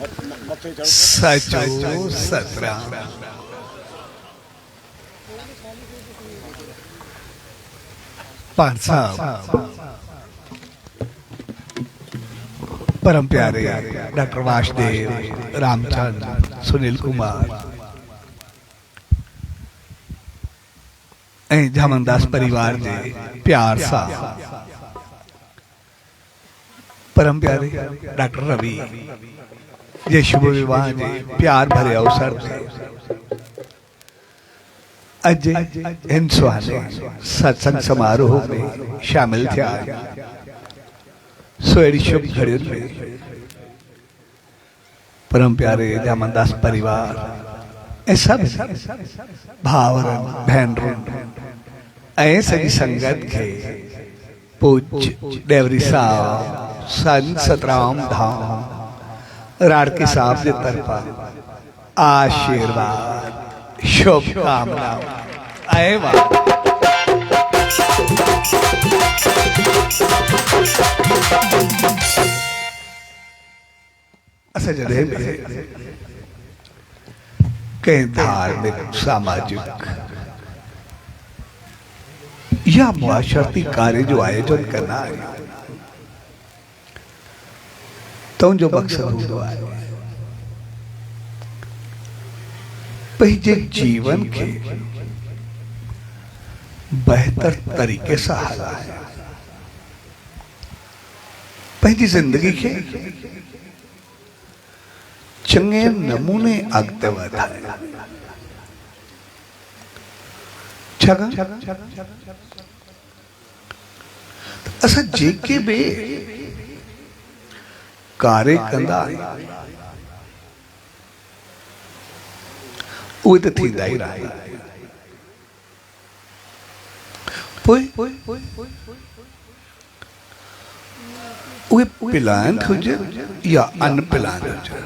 सचो सतराम। पांच साहब परम प्यारे डॉक्टर वासुदेव, रामचंद्र, सुनील कुमार, जामनदास परिवार जे प्यार सा परम प्यारे डॉक्टर रवि जे शुभ विवाह जे प्यार भरे अवसर से अज इन सुहाने सत्संग समारोह में शामिल थे। सोड़ी शुभ घड़ी में परम प्यारे जामनदास परिवार सब भावरन बहनरन सभी संगत के पूज्य डेवरी साहब संत सतराम धाम राड़की साहब के तरफा आशीर्वाद शुभकामना आए अच्छा जड़े कई धार्मिक सामाजिक या मुआशरती कार्य जो आयोजन करना है तो जो मकसद हुआ है पहले जीवन के बेहतर तरीके से हला है। पहली जिंदगी के चंगे नमूने अगते वधाए असा जेके बे कार्य कंदा वो तो थींदा ही रहा वो प्लान हुजे या अनप्लान हुजे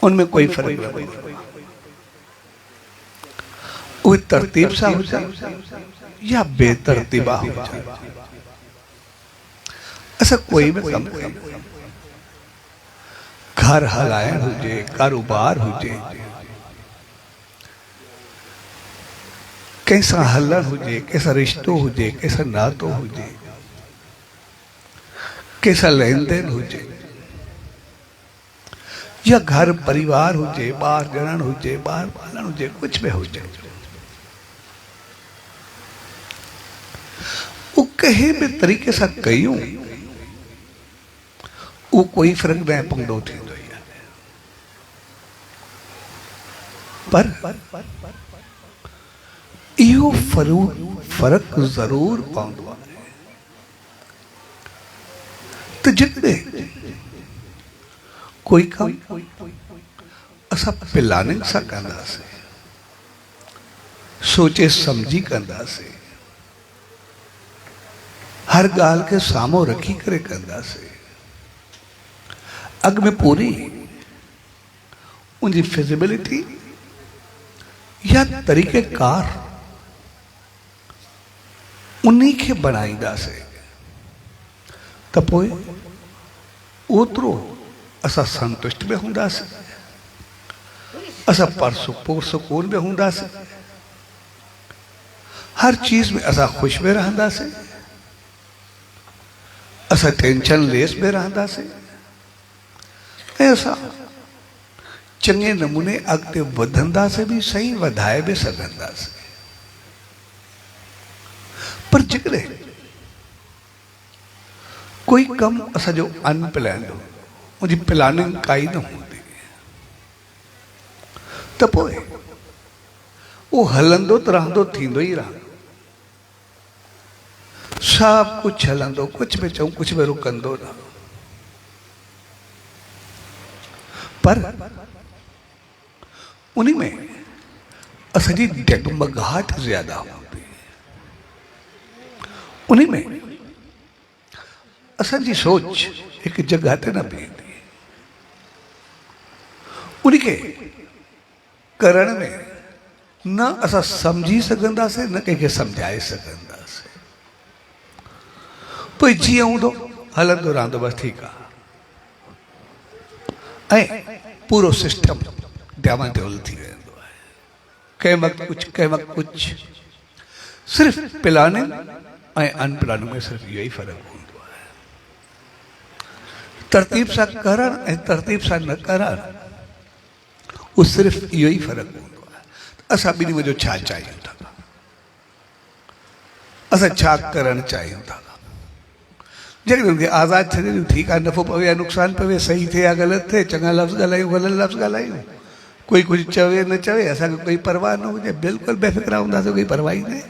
उनमें कोई फर्क नहीं। वो तरतीब सा हो जाए या बेतरतीबा हो जाए ऐसा कोई भी कम घर हलायन हुजे कारोबार हुजे कैसा हलन हुजे कैसा रिश्तो हुजे कैसा नातो हुजे कैसा लेन देन हुजे या घर परिवार हुजे बार जणन हुजे बार बालन हुजे कुछ भी हुजे वो कहे भी तरीके से कयूं वो कोई फर्क नहीं पवंदो थी पर इहो फर्क जरूर पवंदो आहे तो जितने कोई काम असा प्लानिंग सा कंदासीं सोचे समझी कंदासीं हर गाल के सामो रखी करे कंदासीं अग में पूरी उनकी फिजिबिलिटी या तरीके कार उन्हीं के बनाईंदासीं त पोइ ओतिरो असां संतुष्ट भी हूंदासीं असां पुरसुकून भी हूंदासीं हर चीज में असां खुश भी रहंदासीं असां टेंशन लेस भी रहंदासीं ऐसा चंगे नमूने अगते वधंदासीं भी सही वधाए भी सघंदासीं पर जिकरे कोई कम असा जो अनप्लान हो मुझे प्लानिंग काई न होती तो पोइ वो हलंदो तो रहंदो थींदो ही रहंदो सब कुछ हलंदो कुछ भी चऊं कुछ भी रुकंदो न पर उन्हीं में असली डगमगाहट ज्यादा होती उन्हीं में असली सोच एक जगह ते न बीहती उन्हीं के करण में न असा समझी सघंदासीं न कंहिंखे समझाए सघंदासीं पोइ जीअं हूंदो हलंदो रहंदो बस ठीक है ऐं पूरो सिस्टम डामाडोल थी वेंदो आहे। कंहिं वक़्तु कुझु कंहिं वक़्तु कुझु। सिर्फ़ु प्लानिंग ऐं अनप्लानिंग में सिर्फ़ु इहो ई फ़र्क़ु हूंदो आहे। तरतीब सां करणु ऐं तरतीब सां न करणु, उहो सिर्फ़ु इहो ई फ़र्क़ु हूंदो आहे। असां ॿिन्ही वजो छा चाहियूं था, असां छा करणु चाहियूं था। जेकॾहिं उनखे आज़ादु छॾे ॾियूं, ठीकु आहे, नफ़ो पवे या नुक़सानु पवे, सही थिए या ग़लति थिए, चङा लफ़्ज़ ॻाल्हायूं, ग़लति लफ़्ज़ ॻाल्हायूं, कोई कुझु चवे न चवे, असांखे कोई परवाह न हुजे, बिल्कुलु बेफ़िक्रा हूंदासीं, कोई परवाह ई न।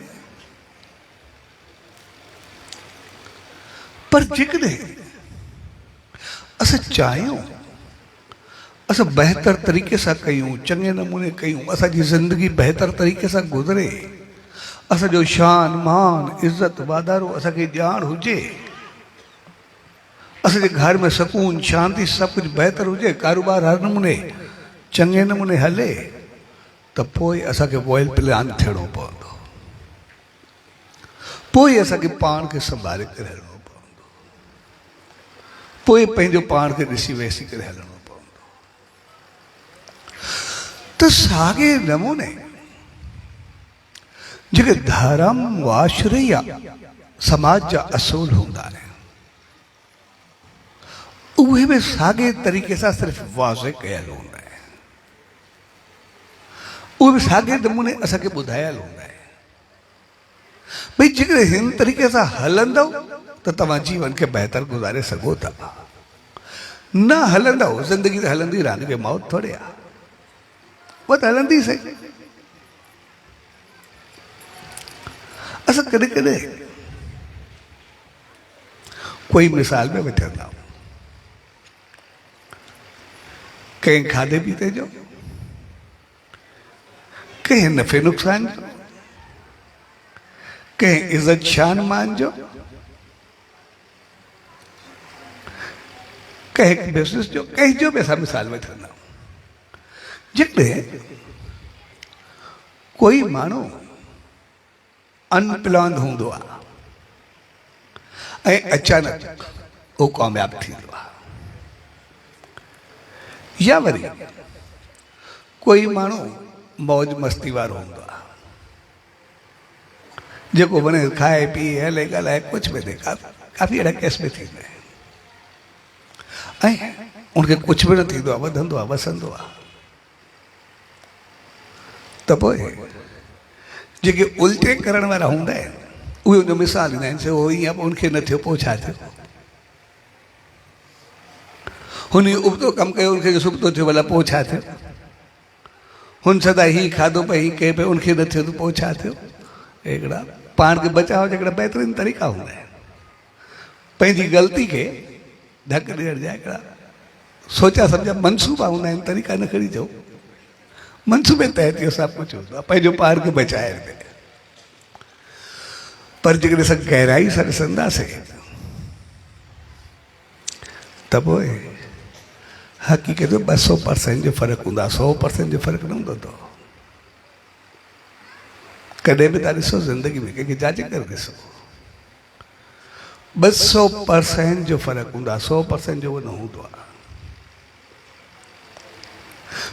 पर जेकॾहिं असां चाहियूं, असां बहितर तरीक़े सां कयूं, चङे नमूने कयूं, असांजी ज़िंदगी बहितर तरीक़े सां गुज़रे, असांजो शान मान इज़त वाधारो असांखे ॼाण हुजे, असांजे घर में सुकून शांति सभु कुझु बहितर हुजे, कारोबार हर नमूने चङे नमूने हले, त पोइ असांखे वेल प्लान थियणो पवंदो। पोइ असांखे पाण खे संभाले करे हलणो पवंदो। पोइ पंहिंजो पाण खे ॾिसी वेसी करे हलणो पवंदो। त साॻे नमूने जेके धर्म वाश्रय समाज जा असूल हूंदा आहिनि, उहे बि साॻे तरीक़े सां सिर्फ़ु वाज़े कयल हूंदा आहिनि। उहे बि साॻे नमूने असांखे ॿुधायल हूंदा आहिनि। भई जेकॾहिं हिन तरीक़े सां हलंदव त तव्हां जीवन खे बहितर गुज़ारे सघो था। न हलंदव, ज़िंदगी त हलंदी रहंदी, मौत थोरे आहे, उहा त हलंदी सही। असां कॾहिं कॾहिं कोई मिसाल में वठंदा आहियूं, कंहिं खाधे पीते जो, कंहिं नफ़े नुक़सान जो, कंहिं इज़त शान मान जो, कंहिं बिज़नेस जो, कंहिं जो बि असां मिसाल वठंदा आहियूं। जेकॾहिं कोई माण्हू अनप्लान हूंदो आहे ऐं अचानक उहो कामयाबु थींदो आहे, या वरी कोई माण्हू मौज मस्ती वारो हूंदो आहे, जेको वञे खाए पी हले ॻाल्हाए कुझु बि थिए, काफ़ी अहिड़ा केस में थींदा आहिनि। ऐं उनखे कुझु बि न थींदो आहे, वधंदो आहे, वसंदो आहे। त पोइ जेके उल्टे करण वारा हूंदा आहिनि, उहे उनजो मिसाल ॾींदा आहिनि, उहो ईअं उनखे न थियो, पोइ छा थियो, हुन उबतो कमु कयो, उनखे सुबतो थियो, भला पोइ छा थियो, हुन सदा ही खाधो पई, ही कहे पियो, उनखे न थियो त पोइ छा थियो। हिकिड़ा पाण खे बचाव जा हिकिड़ा बहितरीन तरीक़ा हूंदा आहिनि। पंहिंजी ग़लती खे ढक ॾियण जा हिकिड़ा सोचा सम्झा मनसूबा हूंदा आहिनि, तरीक़ा न खणी अचो, मनसूबे तहत इहो सभु कुझु हूंदो आहे, पंहिंजो पाण खे बचाइण में। पर जेकॾहिं असां गहराई सां ॾिसंदासीं त पोइ हक़ीक़त में 200% जो फ़र्क़ु हूंदो आहे, 100% जो फ़र्क़ु न हूंदो। तो कॾहिं बि तव्हां ॾिसो ज़िंदगी में, कंहिंखे जाचे करे ॾिसो, 200% जो फ़र्क़ु हूंदो आहे, 100% जो उहो न हूंदो आहे।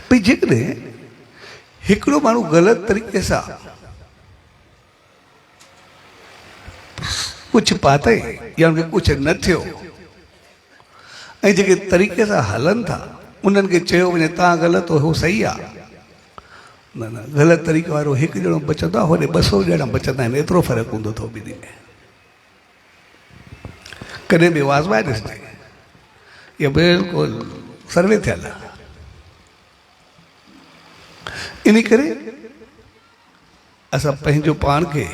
भई जेकॾहिं हिकिड़ो माण्हू ग़लति तरीक़े सां कुझु पातई या उनखे कुझु न थियो, ऐं जेके तरीक़े सां हलनि था उन्हनि खे चयो वञे तव्हां ग़लति हो, सही आहे, न न, ग़लति तरीक़े वारो हिकु ॼणो बचंदो आहे, होॾे 200 ॼणा बचंदा आहिनि, एतिरो फ़र्क़ु हूंदो अथव ॿिन्ही में। कॾहिं बि आज़माए ॾिसजे, इहो बिल्कुलु सर्वे थियल आहे। इन करे असां पंहिंजो पाण खे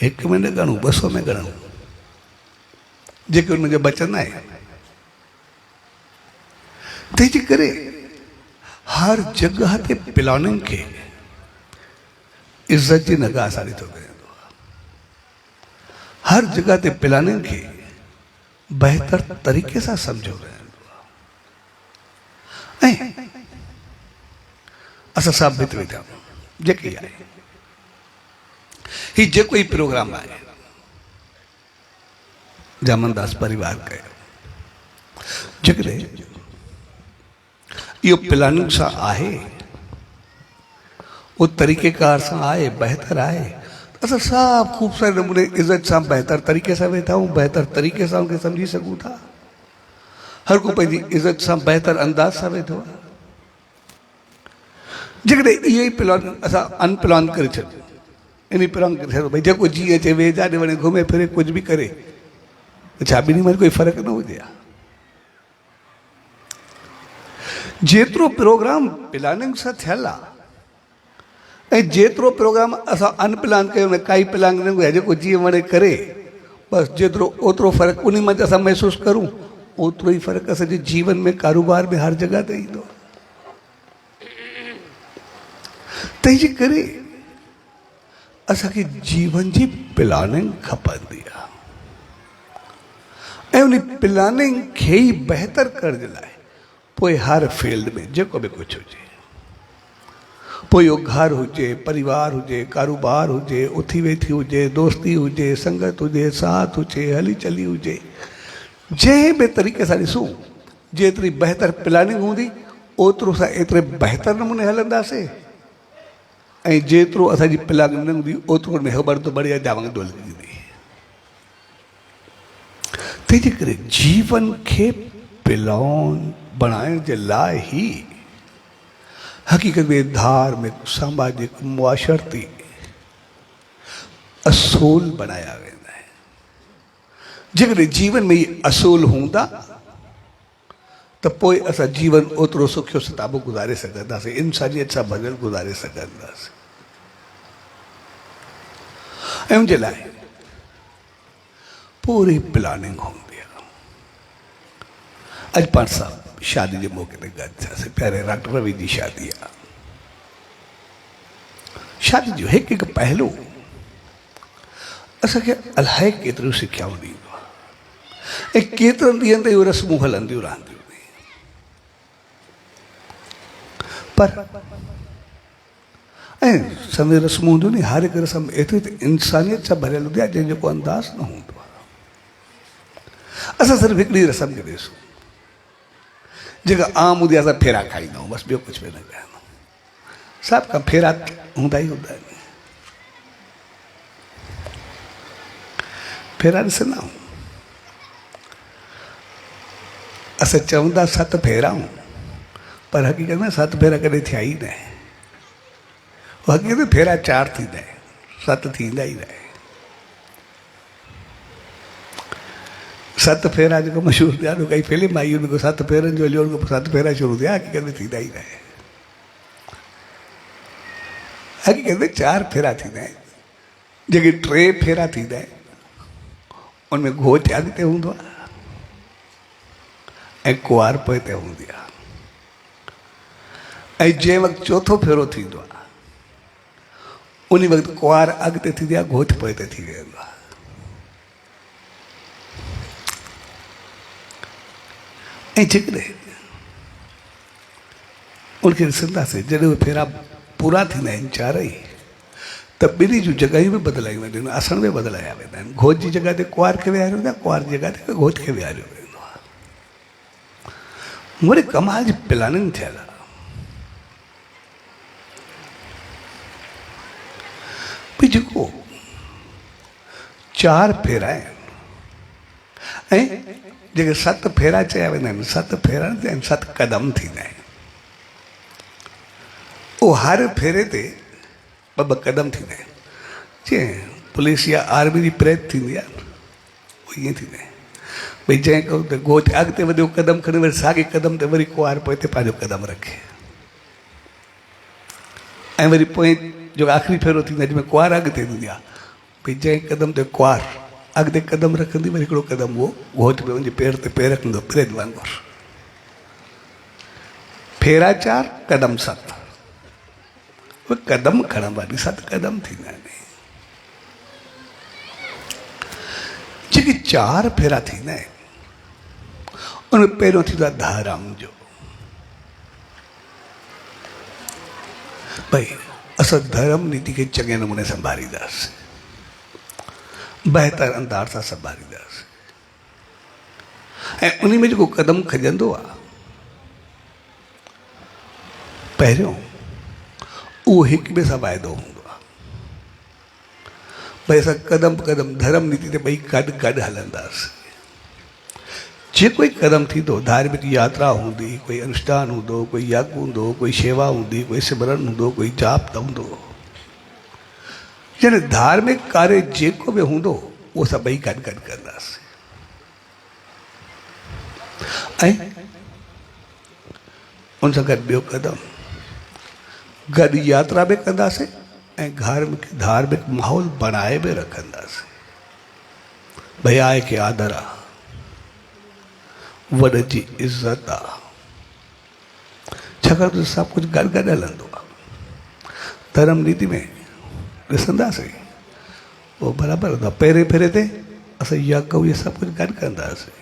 1 में न ॻणूं, 200 में ॻणूं, जेके उनमें जो बचंदा आहिनि। तंहिंजे करे हर जॻह ते प्लानिंग खे इज़त जी निगाह सां ॾिठो वेंदो आहे। हर जॻह ते प्लानिंग खे बहितर तरीक़े सां सम्झो वेंदो आहे। ऐं असां साबित वेठा जेकी आहे ही जेको ई प्रोग्राम आहे जामनदास परिवार कयो, जेकॾहिं इहो प्लानिंग सां आहे, वो तरीक़ेकार सां आहे, बहितर आहे। असां सभु ख़ूब सारे नमूने इज़त सां बहितर तरीक़े सां वेठा आहियूं, बहितर तरीक़े सां उनखे सम्झी सघूं था। हर को पंहिंजी इज़त सां बहितर अंदाज़ सां वेठो आहे। जेकॾहिं इहे ई प्लान असां अनप्लान करे छॾियो, इन प्लान करे छॾियो भई जेको जीअं अचे वेझा ॾे वञे घुमे फिरे कुझु बि करे, छा ॿिन्ही में कोई फ़र्क़ु न हुजे हा? जेतिरो प्रोग्राम प्लानिंग सां थियल आहे ऐं जेतिरो प्रोग्राम असां अनप्लान कयो न, काई प्लानिंग न हुई, जेको जीअं वणे करे, बसि जेतिरो ओतिरो फ़र्क़ु उन में असां महसूसु करूं, ओतिरो ई फ़र्क़ु असांजे जीवन में, कारोबार में, हर जॻह ते ईंदो। तंहिंजे करे असांखे जीवन जी प्लानिंग खपंदी आहे ऐं उन प्लानिंग खे ई बहितर करण जे लाइ पोइ हर फील्ड में जेको बि कुझु हुजे, पोइ इहो घर हुजे, परिवार हुजे, कारोबार हुजे, उथी वेठी हुजे, दोस्ती हुजे, संगत हुजे, साथ हुजे, हली चली हुजे, जंहिं बि तरीक़े सां ॾिसूं, जेतिरी बहितर प्लानिंग हूंदी ओतिरो असां एतिरे बहितर नमूने हलंदासीं ऐं जेतिरो असांजी प्लानिंग न हूंदी ओतिरो में ख़बर तो बढ़िया जावंग दो लॻंदी। तंहिंजे करे जीवन खे प्लान बणाइण जे लाइ ई हक़ीक़त में धार्मिक, सामाजिक, मुआशरती असूल बनाया वेंदा आहिनि। जेकॾहिं जीवन में इहे असूल हूंदा त पोइ असां जीवन ओतिरो सुखियो सताबो गुज़ारे सघंदासीं, इंसानियत सां भरियल गुज़ारे सघंदासीं। ऐं उनजे लाइ पूरी प्लानिंग हूंदी आहे। अॼु पाण सां शादी जे मौक़े ते गॾु थियासीं, पहिरें डॉक्टर रवि जी शादी आहे। शादी जो हिकु हिकु पहलू असांखे अलाए केतिरियूं सिखियाऊं ॾींदो आहे ऐं केतिरनि ॾींहंनि ते इहो रस्मूं हलंदियूं रहंदियूं। पर ऐं समय रस्मूं हूंदियूं नी, हर हिकु रस्म एतिरी त इंसानियत सां भरियल हूंदी आहे जंहिंजो को अंदाज़ न हूंदो आहे। असां सिर्फ़ु हिकिड़ी रस्म खे ॾिसूं जेका आम हूंदी आहे, असां फेरा खाईंदा आहियूं, बसि ॿियो कुझु बि न कंदा आहियूं। सभु खां फेरा हूंदा ई हूंदा आहिनि। फेरा ॾिसंदा आहियूं, असां चवंदा 7 फेरा आहियूं, पर हक़ीक़त में 7 फेरा कॾहिं थिया ई न आहे। हक़ीक़त में फेरा 4 थींदा आहिनि, 7 थींदा ई न आहे। 7 फेरा जेको मशहूरु थिया, काई फिल्म आई हुन 7 फेरनि जो हलियो, 7 फेरा शुरू थिया, हक़ीक़त में थींदा ई न आहे। हक़ीक़त में 4 फेरा थींदा आहिनि। जेके 3 फेरा थींदा आहिनि उनमें घोच अॻिते हूंदो आहे ऐं कुंवार पोइ ते हूंदी आहे। ऐं जंहिं वक़्तु चोथों फेरो थींदो आहे उन वक़्तु कुंवार अॻिते थींदी आहे, घोच पोइ ते थी वेंदो आहे। ऐं जेकॾहिं उनखे ॾिसंदासीं, जॾहिं उहे फेरा पूरा थींदा आहिनि 4 ई, त ॿिन्ही जूं जॻहियूं बि बदिलायूं वेंदियूं आहिनि, आसन बि बदिलाया वेंदा आहिनि। घोच जी जॻह ते कुंवार खे विहारियो वेंदो आहे, कुंवार जी जॻह ते घोच खे विहारियो वेंदो आहे। वरी कमाल जी प्लानिंग थियल आहे। भई जेको 4 फेरा आहिनि ऐं जेके 7 फेरा चया वेंदा आहिनि, 7 फेरा न थिया आहिनि, 7 क़दम थींदा आहिनि। उहो हर फेरे ते ॿ क़दम थींदा आहिनि। जीअं पुलिस या आर्मी जी परेड थींदी आहे, उहो ईअं थींदा आहिनि। भई जंहिं को त घोच अॻिते वधियो क़दम खणी, वरी साॻे क़दम ते वरी कुंवार पोइ ते पंहिंजो क़दम रखे, ऐं वरी पोइ जो आख़िरी फेरो थींदो आहे जंहिंमें कुंवार अॻिते थींदी आहे। भई जंहिं क़दम ते कुंवार अॻिते क़दम रखंदी, वरी हिकिड़ो क़दम उहो घोच में वञी पेर ते पेर रखंदो, परेड वांगुरु। फेरा 4 क़दम 7, उहे क़दम खणण वारी 7 क़दम थींदा आहिनि। जेके 4 फेरा थींदा आहिनि उनमें पहिरियों थींदो आहे धर्म जो। भई असां धर्म नीति खे चङे नमूने संभालींदासीं, बहितर अंदाज़ सां संभालींदासीं। ऐं उन में जेको क़दम खजंदो आहे पहिरियों उहो हिक ॿिए सां वाइदो हूंदो आहे, भई असां क़दम क़दम धर्म नीति ते ॿई गॾु गॾु हलंदासीं। जेको ई क़दम थींदो, धार्मिक यात्रा हूंदी, कोई अनुष्ठान हूंदो, कोई यज्ञ हूंदो, कोई शेवा हूंदी, कोई सिमरन हूंदो, कोई जाप हूंदो, यानी धार्मिक कार्य जेको बि हूंदो उहो असां ॿई गॾु गॾु कंदासीं। ऐं उन सां गॾु ॿियो क़दम, गॾु यात्रा बि कंदासीं ऐं धार्मिक माहौल बनाए बि रखंदासीं। भई आहे खे आदर आहे, वॾे जी इज़त आहे, छाकाणि त सभु कुझु गॾु गॾु हलंदो आहे। धर्म नीति में ॾिसंदासीं उहो बराबरि हूंदो आहे। पहिरें फेरे ते असां यज्ञ इहे सभु कुझु गॾु कंदासीं।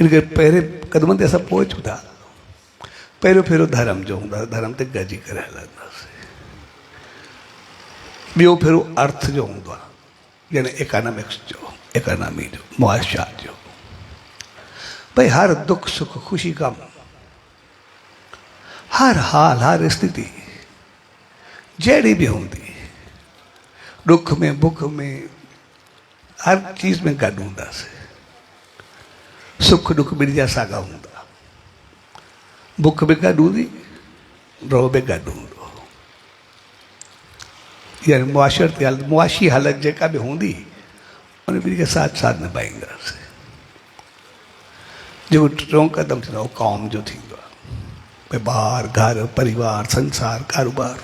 इन करे पहिरें क़दमनि ते असां पहुचूं था। पहिरियों फेरो धर्म जो हूंदो आहे, धर्म ते गॾिजी करे हलंदासीं। ॿियो फेरो अर्थ जो हूंदो आहे, यानी इकोनॉमिक्स जो, इकोनॉमी जो, मुआशियात जो। भाई हर दुख सुख खुशी गम, हर हाल हर स्थिति जहिड़ी भी हूंदी, दुख में भुख में हर चीज में गॾु हूंदासीं। सुख दुख ॿिनि जा साॻा हूंदा, भुख बि गॾु हूंदी, रहो बि गॾु हूंदो। यानी मुआशी हालत जेका बि हूंदी उन ॿिनि खे साथ साथ निभाईंदासीं। जेको टियों क़दम थींदो आहे क़ौम जो थींदो आहे। भई ॿार घर परिवार संसार कारोबार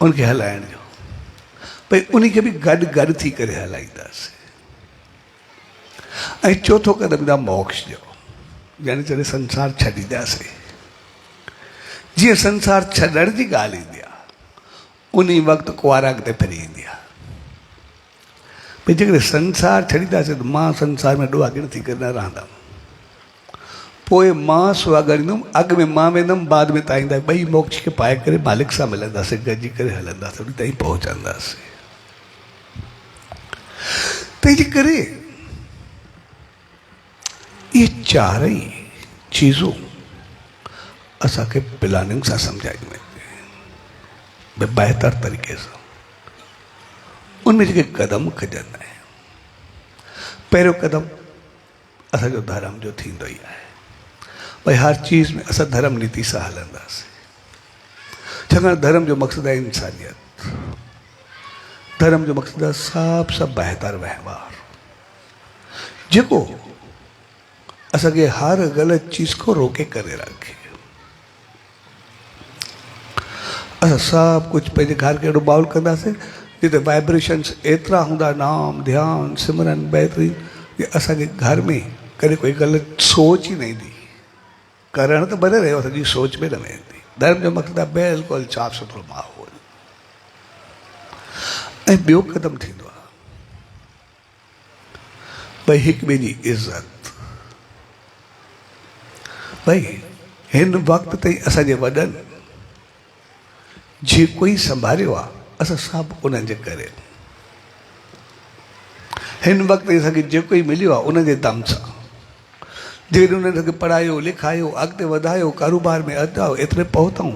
उनखे हलाइण जो, भई उनखे बि गॾु गॾु थी करे हलाईंदासीं। ऐं चौथो क़दम ईंदो आहे मोक्ष जो, यानी जॾहिं संसार छॾींदासीं। जीअं संसार छॾण जी ॻाल्हि ईंदी आहे उन वक़्तु कुआरा अॻिते फिरी ईंदी आहे। भई जेकॾहिं संसार छॾींदासीं त मां संसार में ॾुआगिण थी करे न रहंदमि, पोइ मां सुहाॻणींदुमि, अॻु में मां वेंदुमि, बाद में तव्हां ईंदा। ॿई मोक्ष खे पाए करे मालिक सां मिलंदासीं, गॾिजी करे हलंदासीं, उन ताईं पहुचंदासीं। तंहिंजे करे ये चारई चीज़ूं असांखे प्लानिंग सां सम्झायूं वेंदियूं, बहितर तरीक़े सां। उनमें जेके क़दम खॼंदा आहिनि, पहिरियों क़दम असांजो धर्म जो थींदो ई आहे। भई हर चीज़ में असां धर्म नीति सां हलंदासीं, छाकाणि धर्म जो मक़सदु आहे इंसानियत। धर्म जो मक़सदु आहे सभु सां बहितर वहिंवार, जेको असांखे हर ग़लति चीज़ को रोके करे रखे। असां सभु कुझु पंहिंजे घर खे एॾो माहौल कंदासीं जिते वाइब्रेशन्स एतिरा हूंदा, नाम ध्यानु सिमरन बहितरीन, कि असांजे घर में कॾहिं कोई ग़लति सोच ई न ईंदी। करण त भले रहियो, सॼी सोच में न वेंदी। धर्म जो मक़सदु आहे बिल्कुलु साफ़ु सुथिरो माहौल। ऐं ॿियो क़दम थींदो आहे भई हिक ॿिए जी इज़त। भई हिन वक़्त ताईं असांजे वॾनि जेको ई संभालियो आहे, असां सभु उन्हनि जे करे। हिन वक़्त ताईं असांखे जेको ई मिलियो आहे उन जे दम सां, जेकॾहिं उन्हनि असांखे पढ़ायो लिखायो अॻिते वधायो कारोबार में अधायो एतिरे पहुतऊं,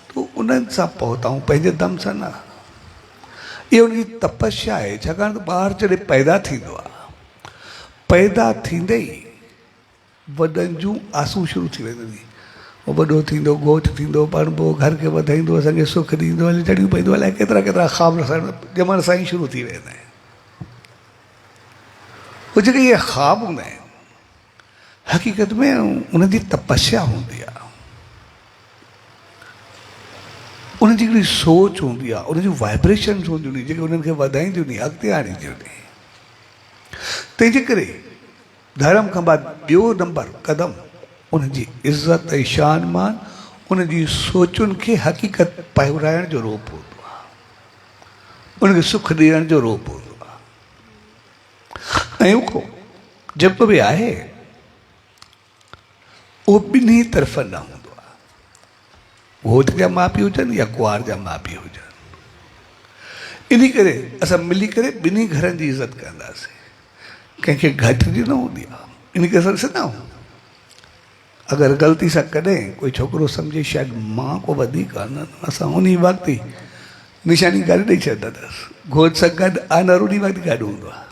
त उन्हनि सां पहुतऊं, पंहिंजे दम सां न। इहो उनजी तपस्या आहे। छाकाणि त ॿार जॾहिं पैदा थींदो आहे, पैदा थींदे ई वॾनि जूं आसूं शुरू थी वेंदी। उहो वॾो थींदो, घोट थींदो, पढ़बो, घर खे वधाईंदो, असांखे सुख ॾींदो, हली चढ़ियूं पवंदो, अलाए केतिरा केतिरा ख़्वाब ॼमण सां ई शुरू थी वेंदा आहिनि। उहे जेके इहे ख़्वाब हूंदा आहिनि, हक़ीक़त में उनजी तपस्या हूंदी आहे, उनजी हिकिड़ी सोच हूंदी आहे, उनजी वाइब्रेशन्स हूंदियूं आहिनि जेके उन्हनि खे वधाईंदियूं आहिनि, अॻिते आणींदियूं आहिनि। तंहिंजे करे धर्म खां बाद ॿियो नंबर क़दम उनजी इज़त ऐं शान मान, उनजी सोचुनि खे हक़ीक़त पाराइण जो रूप हूंदो आहे, उनखे सुख ॾियण जो रूप हूंदो आहे। ऐं उहो जेको बि आहे उहो ॿिन्ही तरफ़ न हूंदो आहे। घोट जा माउ पीउ हुजनि या कुंवार जा माउ पीउ हुजनि, इन करे असां मिली करे ॿिन्ही घरनि जी इज़त कंदासीं। कंहिंखे घटि जी न हूंदी आहे, इन करे असां ॾिसंदा आहियूं अगर गलती सां कॾहिं कोई छोकिरो सम्झे शायदि मां को वधीक आहे, न असां उन वक़्तु ई निशानी करे ॾेई छॾंदा अथसि। घोट सां गॾु आनर उन वक़्तु गॾु हूंदो आहे।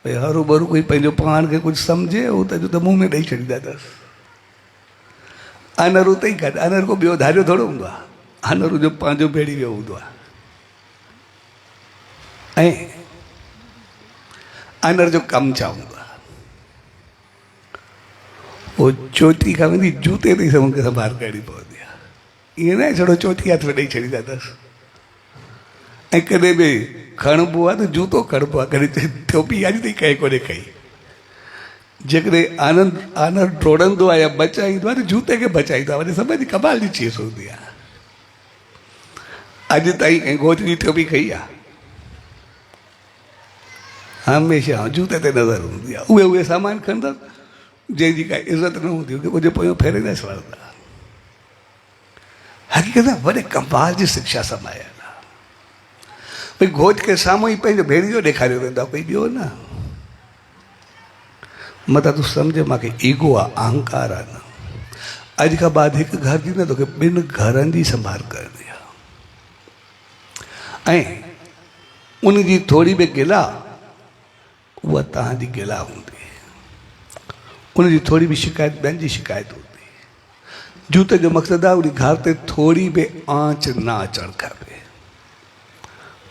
भई हरू भरू कोई पंहिंजो पाण खे कुझु सम्झे उहो त जो त मुंहं में ॾेई छॾींदा अथसि। आनर उते ई गॾु, आनर को ॿियो धारियो थोरो हूंदो आहे, आनर जो पंहिंजो भेड़ी वियो हूंदो आहे। ऐं आनर जो कमु छा हूंदो आहे, वो चोटी खां वेंदी जूते ते मूंखे संभाल करणी पवंदी आहे। ईअं न छड़ो चोटी हथ में ॾेई छॾींदा अथसि। ऐं कॾहिं बि खणबो आहे त जूतो खणबो आहे, कॾहिं टोपी अॼु ताईं कंहिं कोन्हे खई। जेकॾहिं आनर टोड़ंदो आहे या बचाईंदो आहे त जूते खे बचाईंदो आहे, वरी समझ कमाल जी चीज़ हूंदी आहे। अॼु ताईं कंहिं घोट जी टोपी खई आहे, हमेशह जूते ते नज़र हूंदी आहे। उहे सामान खणंदा जंहिंजी का इज़त न हूंदी, उनजे पोयां फेरींदा छॾंदा। हक़ीक़त में वॾे कमाल जी शिक्षा समायल आहे। भई घोट खे साम्हूं ई पंहिंजो भेड़ियो ॾेखारियो वेंदो आहे, कोई ॿियो न। मतां तूं सम्झ मूंखे ईगो आहे, अहंकार आहे न। अॼु खां बाद हिकु घर जी न, तोखे ॿिनि घरनि जी संभाल करणी आहे। ऐं उनजी थोरी बि गिला उहा तव्हांजी गिला हूंदी, उनजी थोरी बि शिकायत ॿियनि जी शिकायत हूंदी। जूते जो मक़सदु आहे उन घर ते थोरी बि आंच न अचणु खपे,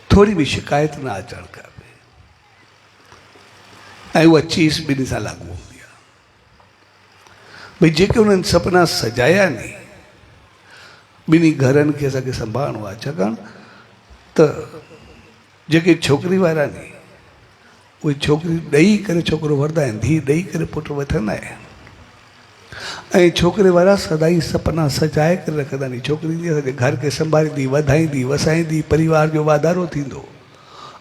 थोरी बि शिकायत न अचणु खपे। ऐं उहा चीज़ ॿिन्ही सां लागू हूंदी आहे। भई जेके उन्हनि सपना सजाया नी, ॿिन्ही घरनि खे असांखे संभालणो आहे। छाकाणि त जेके छोकिरी वारा नी, उहे छोकिरी ॾेई करे छोकिरो वठंदा आहिनि, धीउ ॾेई करे पुटु वठंदा आहिनि। ऐं छोकिरे वारा सदाई सपना सजाए करे रखंदा आहिनि। छोकिरी असांजे घर खे संभालींदी, वधाईंदी, वसाईंदी, परिवार जो वाधारो थींदो,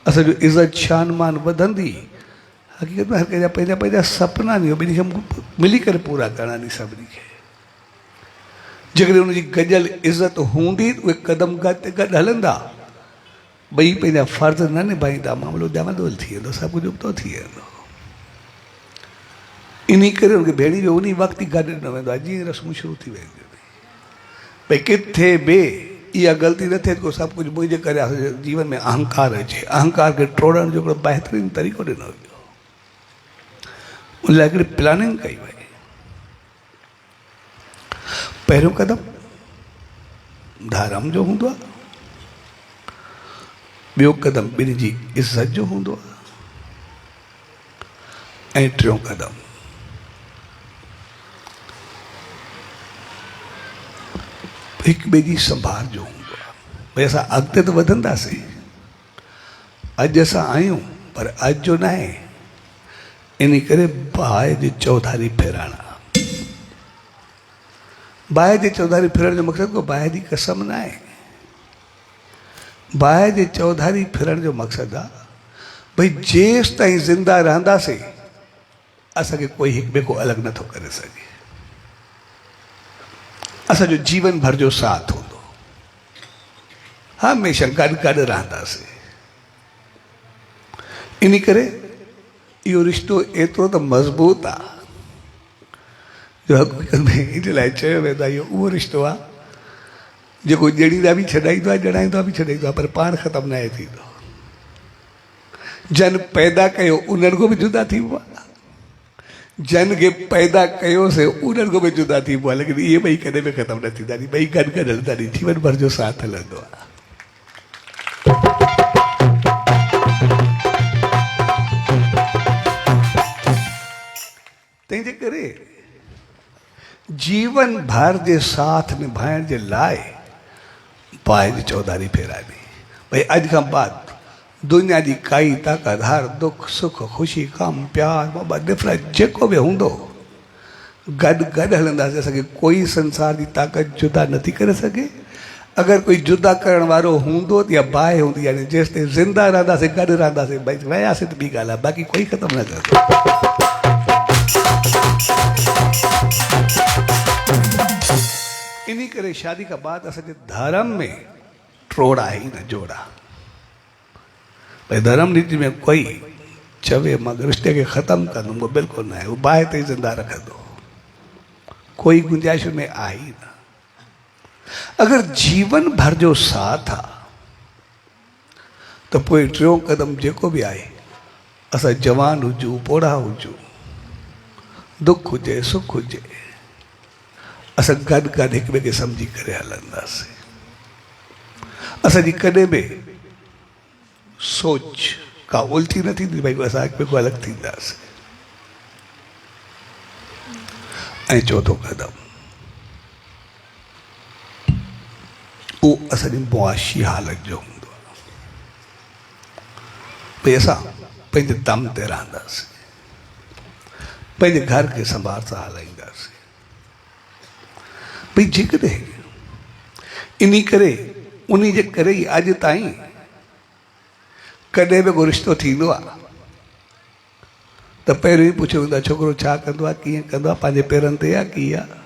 असांजो इज़त शान मान वधंदी। हक़ीक़त में हर कंहिंजा पंहिंजा पंहिंजा सपना नी, ॿिन्ही खे मिली करे पूरा करणा नी सभिनी खे। जेकॾहिं उनजी गॾियल इज़त हूंदी उहे क़दम गॾु ते गॾु हलंदा, ॿई पंहिंजा फ़र्ज़ न निभाईंदा, मामिलो ॾामडोल थी वेंदो, सभु कुझु उबतो थी वेंदो। इन करे उनखे भेड़ी जो उन वक़्तु ई गॾु न वेंदो आहे जीअं रस्मूं शुरू थी वेंदियूं। भई किथे बि इहा ग़लती न थिए को सभु कुझु मुंहिंजे करे असांजे जीवन में अहंकार अचे। अहंकार खे टोड़ण जो हिकिड़ो बहितरीनु तरीक़ो ॾिनो वियो, उन लाइ हिकिड़ी प्लानिंग कई वई। पहिरियों क़दम धर्म जो हूंदो आहे, ॿियो क़दम ॿिन्ही जी इज़त जो हूंदो आहे, ऐं टियों क़दम हिकु ॿिए जी संभाल जो हूंदो आहे। भई असां अॻिते त वधंदासीं, अॼु असां आहियूं पर अॼु जो न आहे। इन करे बाहि जी चौधारी फेराइणा। बाहि जी चौधारी फेरण जो मक़सदु को बाहि जी कसम न आहे। बाहि जी चौधारी फिरण जो मक़सदु आहे भई जेसि ताईं ज़िंदा रहंदासीं असांखे कोई हिकु ॿिए को अलॻि नथो करे सघे। असांजो जीवन भर जो साथ हूंदो, हमेशह गॾु गॾु रहंदासीं। इन करे इहो रिश्तो एतिरो त मज़बूत आहे जो हक़ीक़त में इन लाइ चयो वेंदो आहे इहो उहो रिश्तो आहे जेको ॼणींदा बि छॾाईंदो आहे, ॼणाईंदो बि छॾाईंदो आहे, पर पाण ख़तमु न आहे थींदो। जन पैदा कयो उन्हनि खां बि जुदा थी वियो आहे, जन खे पैदा कयोसीं उन्हनि खां बि जुदा थी वियो आहे, लेकिन इहे ॿई कॾहिं बि ख़तमु न थींदा, ॿई गॾु गॾु हलंदा, जीवन भर जो साथ हलंदो आहे। तंहिंजे करे जीवन भर जे साथ निभाइण जे लाइ बाहि जी चौधारी फेराइणी। भई अॼु खां बाद दुनिया जी काई ताक़त, हर दुख सुख ख़ुशी गम प्यार मोहबत नफ़रत जेको बि हूंदो गॾु गॾु हलंदासीं। असांखे कोई संसार जी ताक़त जुदा नथी करे सघे। अगरि कोई जुदा करण वारो हूंदो त इहा बाहि हूंदी, यानी जेसि ताईं ज़िंदा रहंदासीं गॾु रहंदासीं। भई वियासीं त ॿी ॻाल्हि आहे, बाक़ी कोई ख़तमु न कंदो। इन करे शादी खां बाद असांजे धर्म में ट्रोड़ा आहे ई न जोड़ा। भई धर्म नीति में कोई चवे मां रिश्ते खे ख़तमु कंदुमि, उहो बिल्कुलु न आहे। उहो बाहि ते ज़िंदा रखंदो, कोई गुंजाइश में आ ही ना। अगर जीवन भर जो साथ आ तो पोइ टियों कदम जेको बि आहे, असां जवान हुजूं पोड़ा हुजूं, दुख हुजे सुख हुजे, असां गॾु गॾु हिक ॿिए खे सम्झी करे हलंदासीं। असांजी कॾहिं बि सोच का उल्टी न थींदी भई असां हिक ॿिए खां अलॻि थींदासीं। ऐं चौथो कदम उहो असांजी मुआशी हालत जो हूंदो आहे। भई असां पंहिंजे दम ते रहंदासीं, पंहिंजे घर खे संभाल सां हलाईंदासीं। भई जेकॾहिं इन करे उन जे करे ई अॼु ताईं कॾहिं बि को रिश्तो थींदो आहे त पहिरियों ई पुछियो वेंदो आहे छोकिरो छा कंदो आहे, कीअं कंदो आहे, पंहिंजे पेरनि ते आहे कीअं आहे।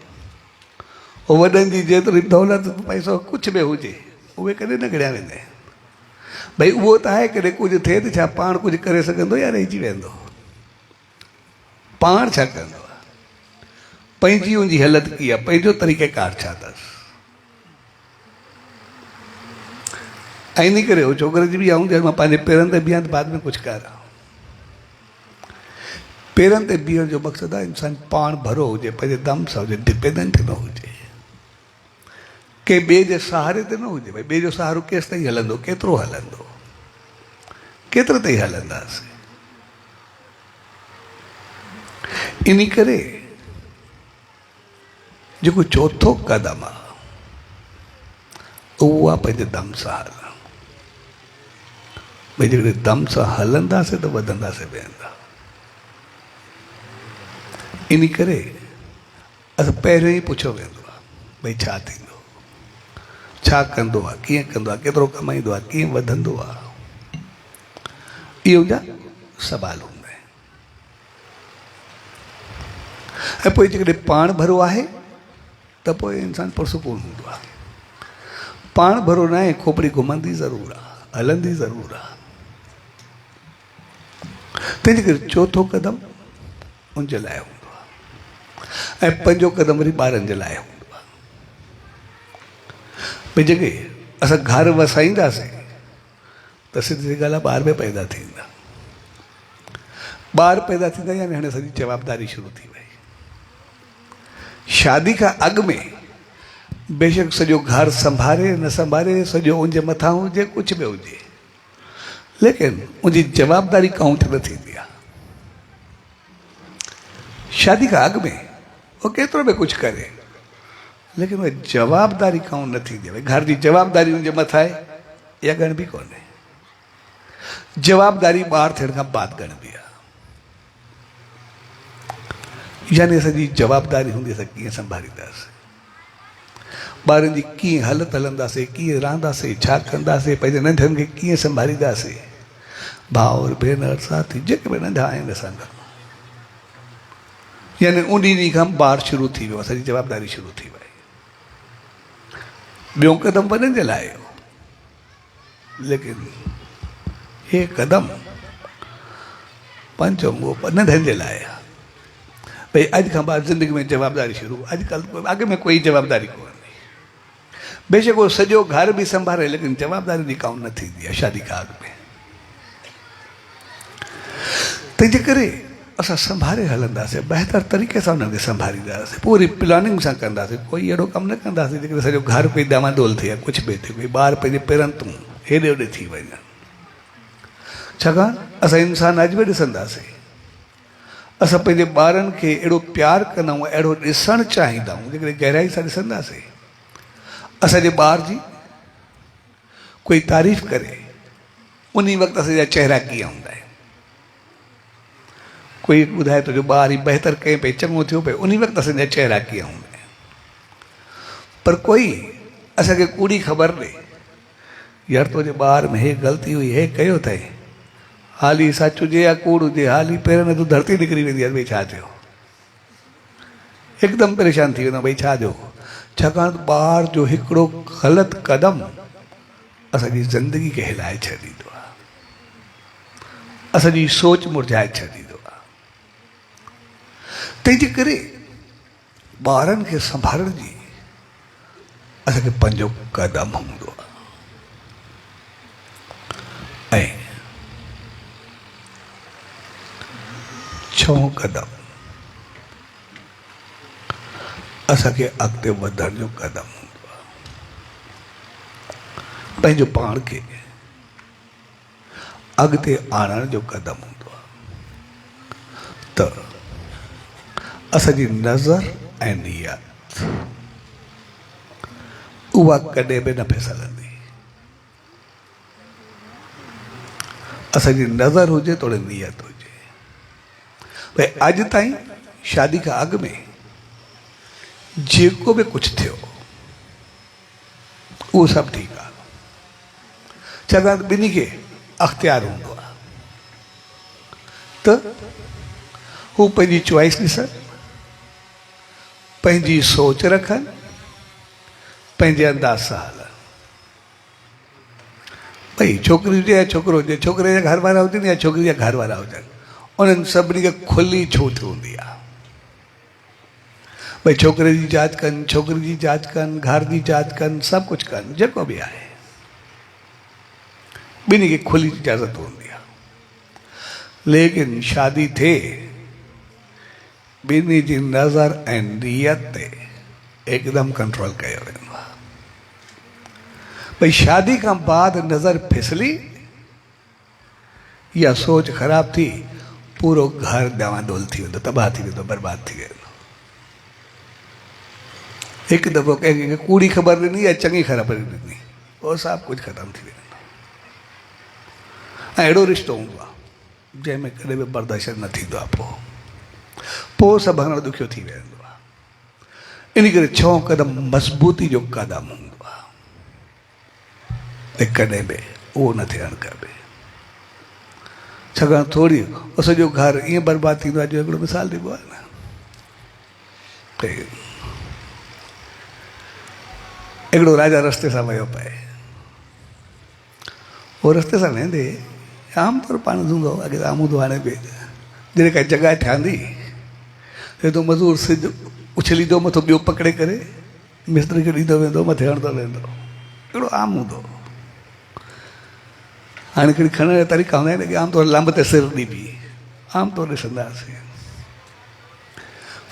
उहो वॾनि जी जेतिरी दौलत पैसो कुझु बि हुजे उहे कॾहिं न गिणिया वेंदा आहिनि। भई उहो त आहे कॾहिं कुझु थिए त छा पाण कुझु करे सघंदो या रहिजी वेंदो, पाण छा कंदो आहे, पंहिंजी उनजी हालत कीअं आहे, पंहिंजो तरीक़ेकार छा अथसि। ऐं इन करे उहो छोकिरे जी बि आऊं मां पंहिंजे पेरनि ते बीहां त बाद में कुझु कयां। पेरनि ते बीहण जो मक़सदु आहे इंसान पाण भरो हुजे, पंहिंजे दम सां हुजे, डिपेंडेंट न हुजे, के ॿिए जे सहारे ते न हुजे। भई ॿिए जो सहारो केसि ताईं हलंदो, केतिरो हलंदो, केतिरे ताईं हलंदासीं। इन करे जेको चौथो कदम आहे उहो आहे पंहिंजे दम सां हलणु। भई जेकॾहिं दम सां हलंदासीं त वधंदासीं वेंदा। इन करे असां पहिरियों ई पुछियो वेंदो आहे भई छा थींदो, छा कंदो आहे, कीअं कंदो आहे, केतिरो कमाईंदो आहे, कीअं वधंदो आहे। इहे उनजा सवाल हूंदा आहिनि। ऐं पोइ जेकॾहिं पाण भरो आहे त पोइ इंसान पुरसुकून हूंदो आहे। पाण भरो न आहे, खोपड़ी घुमंदी ज़रूरु आहे, हलंदी ज़रूरु आहे। तंहिंजे करे चौथो कदम उनजे लाइ हूंदो आहे ऐं पंजो कदम वरी ॿारनि जे लाइ हूंदो आहे। भई जेके असां घर वसाईंदासीं त सिधी ॻाल्हि आहे ॿार बि पैदा थींदा। ॿार पैदा थींदा यानी हाणे सॼी जवाबदारी शुरू थी वई। शादी खां अॻु में बेशक सॼो घर संभाले न संभाले, सॼो उनजे मथां हुजे, कुझु बि हुजे, लेकिन उनजी जवाबदारी काउंट न थींदी आहे। शादी खां अॻु में उहो केतिरो बि कुझु करे, लेकिन उहा जवाबदारी काउंट न थींदी आहे। भई घर जी जवाबदारी उनजे मथां आहे, इहा ॻणबी कोन्हे। जवाबदारी ॿार थियण खां बाद ॻणबी आहे। यानी असांजी जवाबदारी हूंदी असां कीअं संभालींदासीं, ॿारनि जी कीअं हालत हलंदासीं, कीअं रहंदासीं, छा कंदासीं, पंहिंजे नंढनि खे कीअं संभालींदासीं, भाउर भेनर साथी जेके बि नंढा आहिनि असां खां। यानी उन ॾींहं खां ॿार शुरू थी वियो, असांजी जवाबदारी शुरू थी वई। ॿियो कदम वॾनि जे लाइ हो, लेकिन हे कदम पंजो नंढनि जे लाइ आहे। भई अॼु खां बाद ज़िंदगी में जवाबदारी शुरू। अॼुकल्ह अॻ में कोई जवाबदारी कोन्हे। बेशक उहो सॼो घर बि संभाले, लेकिन जवाबदारी जी काउंट न थींदी आहे शादी खां अॻु में। तंहिंजे करे असां संभाले हलंदासीं, बहितर तरीक़े सां हुनखे संभालींदासीं, पूरी प्लानिंग सां कंदासीं। कोई अहिड़ो कमु न कंदासीं जेकॾहिं सॼो घर कोई डामाडोल थिए, कुझु बि थिए, कोई ॿार पंहिंजे पेरनि तूं हेॾे होॾे थी वञनि। छाकाणि असां इंसान अॼु बि ॾिसंदासीं, असां पंहिंजे ॿारनि खे अहिड़ो प्यारु कंदा आहियूं, अहिड़ो ॾिसणु चाहींदा आहियूं। जेकॾहिं गहराई सां ॾिसंदासीं, असांजे ॿार जी कोई तारीफ़ करे, उन वक़्तु असांजा चहिरा कीअं हूंदा आहिनि। कोई ॿुधाए तुंहिंजो ॿार ई बहितर कई पई, चङो थियो पई, उन वक़्तु असांजा चहिरा कीअं हूंदा आहिनि। पर कोई असांखे कूड़ी ख़बर ॾे, यार तुंहिंजे ॿार में हे ग़लती हुई, हे कयो अथई, हाली सच हुजे या कूड़ हुजे, हाली पेरनि तूं धरती निकिरी वेंदी आहे। भई छा थियो, हिकदमि परेशान थी वेंदो, भई छा थियो। छाकाणि ॿार जो हिकिड़ो ग़लति क़दम असांजी ज़िंदगी खे हिलाए छॾींदो आहे, असांजी सोच मुरझाए छॾींदो आहे। तंहिंजे करे ॿारनि खे संभालण जी असांखे पंहिंजो कदम हूंदो आहे ऐं 6 कदम असांखे अॻिते वधण जो कदम हूंदो आहे। पंहिंजो पाण खे अॻिते आणण जो कदम हूंदो आहे त असांजी नज़र ऐं नियत उहा कॾहिं बि न फिसलंदी। असांजी नज़र हुजे थोड़ी नियत हुजे। भई अॼु ताईं शादी खां अॻु में जेको बि कुझु थियो उहो सभु ठीकु आहे। छाकाणि त ॿिन्ही खे अख़्तियार हूंदो आहे त हू पंहिंजी चॉइस ॾिसनि, पंहिंजी सोच रखनि, पंहिंजे अंदाज़ सां हलनि। भई छोकिरी हुजे या छोकिरो हुजे, छोकिरे जा घर वारा हुजनि या छोकिरी जा घर वारा हुजनि, उन्हनि सभिनी खे खुली छूट हूंदी आहे। भई छोकिरे जी जांच कनि, छोकिरी जी जांच कनि, घर जी जांच कनि, सभु कुझु कनि, जेको बि आहे ॿिन्ही खे खुली इजाज़त हूंदी आहे। लेकिन शादी थिए ॿिन्ही जी नज़र ऐं नियत ते एकदमि कंट्रोल कयो वेंदो आहे। भई शादी खां बाद नज़र फिसली या सोच ख़राब थी, पूरो घर डावाडोल थी वेंदो, तबाह थी वेंदो, बर्बाद थी वेंदो। हिकु दफ़ो कंहिंखे कूड़ी ख़बर ॾिनी या चङी ख़बर ॾिनी, उहो सभु कुझु ख़तमु थी वेंदो। ऐं अहिड़ो रिश्तो हूंदो आहे जंहिंमें कॾहिं बि बर्दाश्त न थींदो आहे। पोइ सभु हणणु ॾुखियो थी वेंदो आहे। इन करे 6 कदम मज़बूती जो कदम हूंदो आहे ऐं कॾहिं बि उहो न थियणु खपे। छाकाणि थोरी सॼो घर ईअं बर्बादु थींदो आहे। जो हिकिड़ो मिसाल ॾिबो आहे न, हिकिड़ो राजा रस्ते सां वियो पए, उहो रस्ते सां वेंदे आम तौर पाण हूंदो अॻे आम हूंदो, हाणे बि जॾहिं काई जॻह ठहंदी त मज़दूर सिज उछलींदो मथो ॿियो पकिड़े करे मिस्त्री खे ॾींदो वेंदो, मथे हणंदो वेंदो, अहिड़ो आम हूंदो। हाणे हिकिड़ी खणण जा तरीक़ा हूंदा आहिनि कि आम तौर लंब ते सिर ॾिबी, आम तौर ॾिसंदासीं।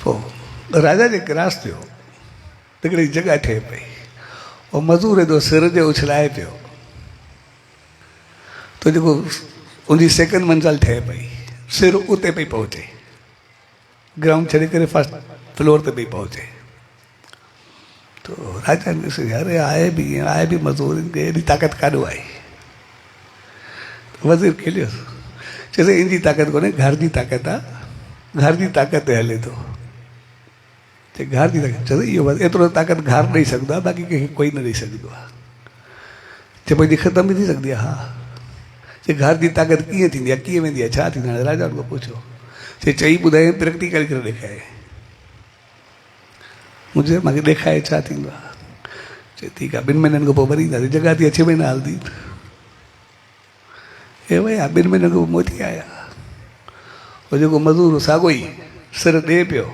पोइ राजा जे क्रॉस थियो त हिकिड़ी जॻह ठहे पई, उहो मज़दूर हेॾो सिर जो उछलाए पियो त जेको उनजी सेकंड मंज़िल ठहे पई, सिर उते पई पहुचे, ग्राउंड छॾे करे फर्स्ट फ्लोर ते पई पहुचे। तो राजा ने ॾिसो अरे आहे बि मज़दूर, इनखे एॾी ताक़त काॾो आई। वज़ीर खिलियोसि, चइसि इनजी ताक़त कोन्हे, घर जी ताक़त आहे, घर जी ताक़त ते हले थो। चए घर जी ताक़त, चइसि इहो बसि एतिरो ताक़त घर ॾेई सघंदो आहे, बाक़ी कंहिंखे कोई न ॾेई सघंदो आहे। चए पंहिंजी ख़तम बि थी सघंदी आहे। हा, चए घर जी ताक़त कीअं थींदी आहे, कीअं वेंदी आहे, छा थींदो आहे? राजा खां पुछो। चए चई ॿुधाए, प्रैक्टिकल करे ॾेखारे, मूंखे ॾेखारे छा थींदो आहे। चए ठीकु आहे, 2 महीननि खां पोइ वरी ईंदासीं, जॻह थी 6 महीना हलंदी। हे भई 2 महीननि खां पोइ मोटी आया, उहो जेको मज़दूर साॻियो ई सिर ॾे पियो,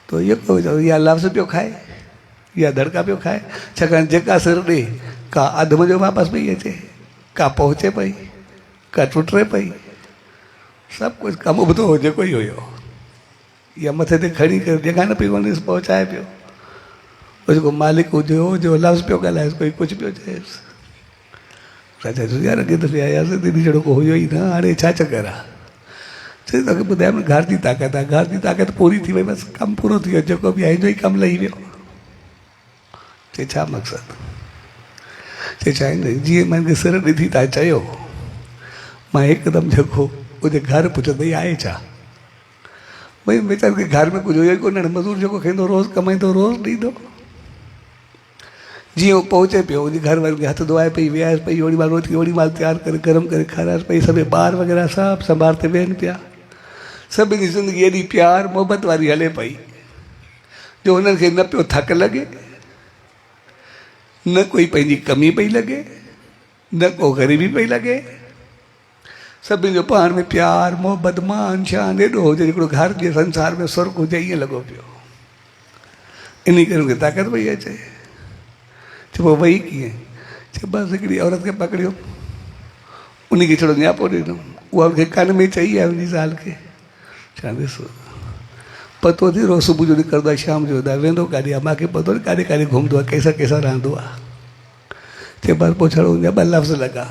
तो इहो या लफ़्ज़ पियो खाए या दड़का पियो खाए। छाकाणि जेका सिर ॾे का अधु मज़ो वापसि पई अचे, का पहुचे पई, का टुटे पई, सभु कुझु कमु ॿुधो हो जेको ई हुयो, या मथे ते खणी करे जॻह न पई वञेसि, पहुचाए पियो। उहो जेको मालिक हुजे हो जो लफ़्ज़ पियो ॻाल्हाएसि, कोई कुझु पियो चएसि। राजा चयो यार अॻे दफ़े आयासीं दीदी जहिड़ो को हुयो ई न, हाणे छा चकर आहे? चई तोखे ॿुधायमि न घर जी ताक़त आहे, घर जी ताक़त पूरी थी वई, बसि कमु पूरो थी वियो, जेको बि आहे जो ई कमु लही वियो। चई छा मक़सदु? चई छा आहे, जीअं मूंखे सिर ॾिठी तव्हां चयो, मां हिकदमि जेको उनजे घर पुछंदई आहे छा? भई वीचारे खे घर में कुझु हुयो ई कोन, मज़दूर जेको खाईंदो रोज़ु कमाईंदो रोज़ु ॾींदो। जीअं उहो पहुचे पियो, उनजे घर वारनि खे हथु धोआए पई, वियासि पई, ओड़ी महिल रोटी ओड़ी महिल तयारु करे गरम करे खाराएसि पई, सभु ॿार वग़ैरह सभु संभालते वेहनि पिया। सभिनी जी ज़िंदगी एॾी प्यार मोहबत वारी हले पई जो हुननि खे न पियो थक लॻे, न कोई पंहिंजी कमी पई लॻे, न को ग़रीबी पई लॻे। सभिनी जो पाण में प्यार मोहब्बत मान शान एॾो हुजे हिकिड़ो घर जे संसार में स्वर्ग हुजे ईअं लॻो पियो। इन करे मूंखे ताक़त पई अचे। चइबो वई कीअं? चए बसि हिकिड़ी औरत खे पकड़ियो, उनखे थोरो नियापो ॾिनो, उहा उनखे कन में चई आहे उन ज़ाल खे, चवां ॾिसो पतो थी रोज़ सुबुह जो निकिरंदो आहे शाम जो वेंदो काॾे आहे, मूंखे पतो न काॾे काॾे घुमंदो आहे, कंहिंसां कंहिंसां रहंदो आहे। चए बसि पोइ छड़ो उनजा ॿ लफ़्ज़ लॻा,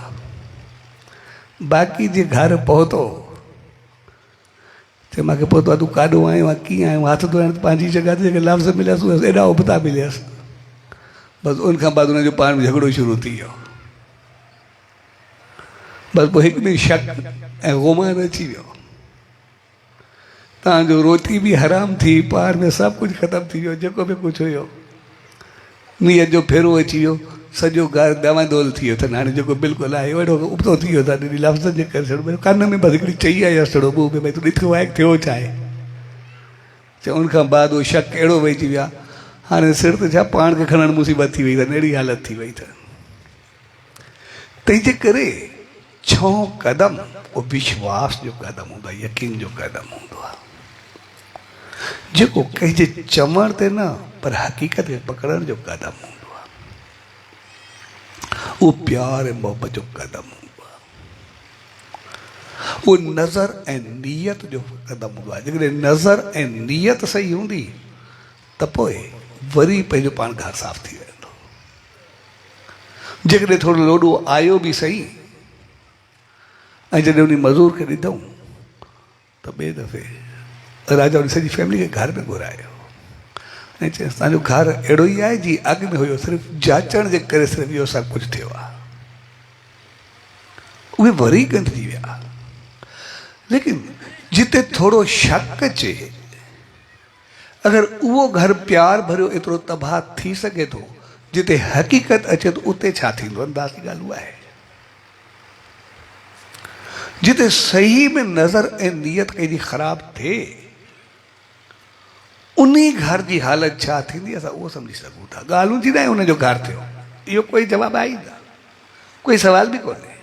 बाक़ी जे घर पहुतो चए मूंखे पतो आहे तूं काॾो आयो आहे कीअं आयो, हथ धोइण पंहिंजी जॻह ते जेके लफ़्ज़ मिलियसि उहे एॾा उबता मिलियसि। बसि उनखां बाद उनजो पाण में झगड़ो शुरू थी वियो। बसि पोइ हिकु ॾींहुं शक ऐं गुमान अची वियो, तव्हांजो रोटी बि हराम थी, पाण में सभु कुझु ख़तमु थी वियो, जेको बि कुझु हुयो नीयत जो फेरो अची वियो, सॼो घर दवादोल थी वियो अथनि। हाणे जेको बिल्कुलु आहे अहिड़ो उबतो थी वियो अथनि लफ़्ज़नि जे करे। छॾो कन में बसि हिकिड़ी चई आहे छड़ो ॿियो भई तूं ॾिठो आहे थियो छा आहे। चए उनखां बाद उहो शक अहिड़ो वहिजी विया, हाणे सिर ते छा पाण खे खणणु मुसीबत थी वई अथनि, अहिड़ी हालत थी वई अथनि। तंहिंजे करे 6 कदम उहो विश्वास जो कदम हूंदो आहे, यकीन जो कदम हूंदो आहे, जेको कंहिंजे चवण ते न पर हक़ीक़त खे पकड़ण जो कदम हूंदो आहे। उहो प्यार ऐं मोहब्बत जो कदम हूंदो आहे, उहो नज़र ऐं नियत जो कदम हूंदो आहे। जेकॾहिं नज़र ऐं नियत सही हूंदी त पोइ वरी पंहिंजो पाण घर साफ़ थी वेंदो। जेकॾहिं थोरो लोॾो आयो बि सही, ऐं जॾहिं उन मज़ूर खे ॾिठऊं त ॿिए दफ़े राजा उन सॼी फैमिली खे घर में घुरायो ऐं चयसि तव्हांजो घर अहिड़ो ई आहे जीअं अॻु में हुयो, सिर्फ़ु जाचण जे करे सिर्फ़ु इहो सभु कुझु थियो आहे। उहे वरी गंदिजी विया। लेकिन जिते थोरो शक अचे, अगरि उहो घर प्यार भरियो एतिरो तबाह थी सघे थो, जिते हक़ीक़त अचे त उते छा थींदो? अंदाज़ जी ॻाल्हि उहा आहे। जिते सही में नज़र ऐं नियत कंहिंजी ख़राब थिए, उन घर जी हालत छा थींदी असां उहो सम्झी सघूं था। ॻाल्हियूं थी न आहे हुनजो घर थियो, इहो कोई जवाबु आहे ई न, कोई सवाल बि कोन्हे।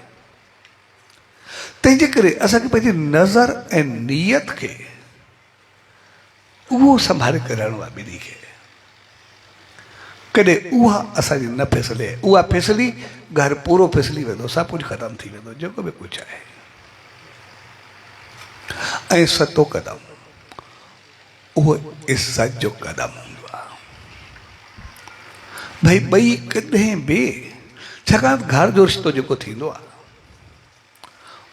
तंहिंजे करे असांखे पंहिंजी नज़र ऐं नियत खे उहो संभाले करे रहणो आहे ॿिन्ही खे। कॾहिं उहा असांजी न फिसले, उहा फिसली घर पूरो फिसली वेंदो, सभु कुझु ख़तमु थी वेंदो जेको बि कुझु आहे। ऐं 7 कदम उहो इज़त जो कदम हूंदो आहे। भई ॿई कॾहिं बि, छाकाणि घर जो रिश्तो जेको थींदो आहे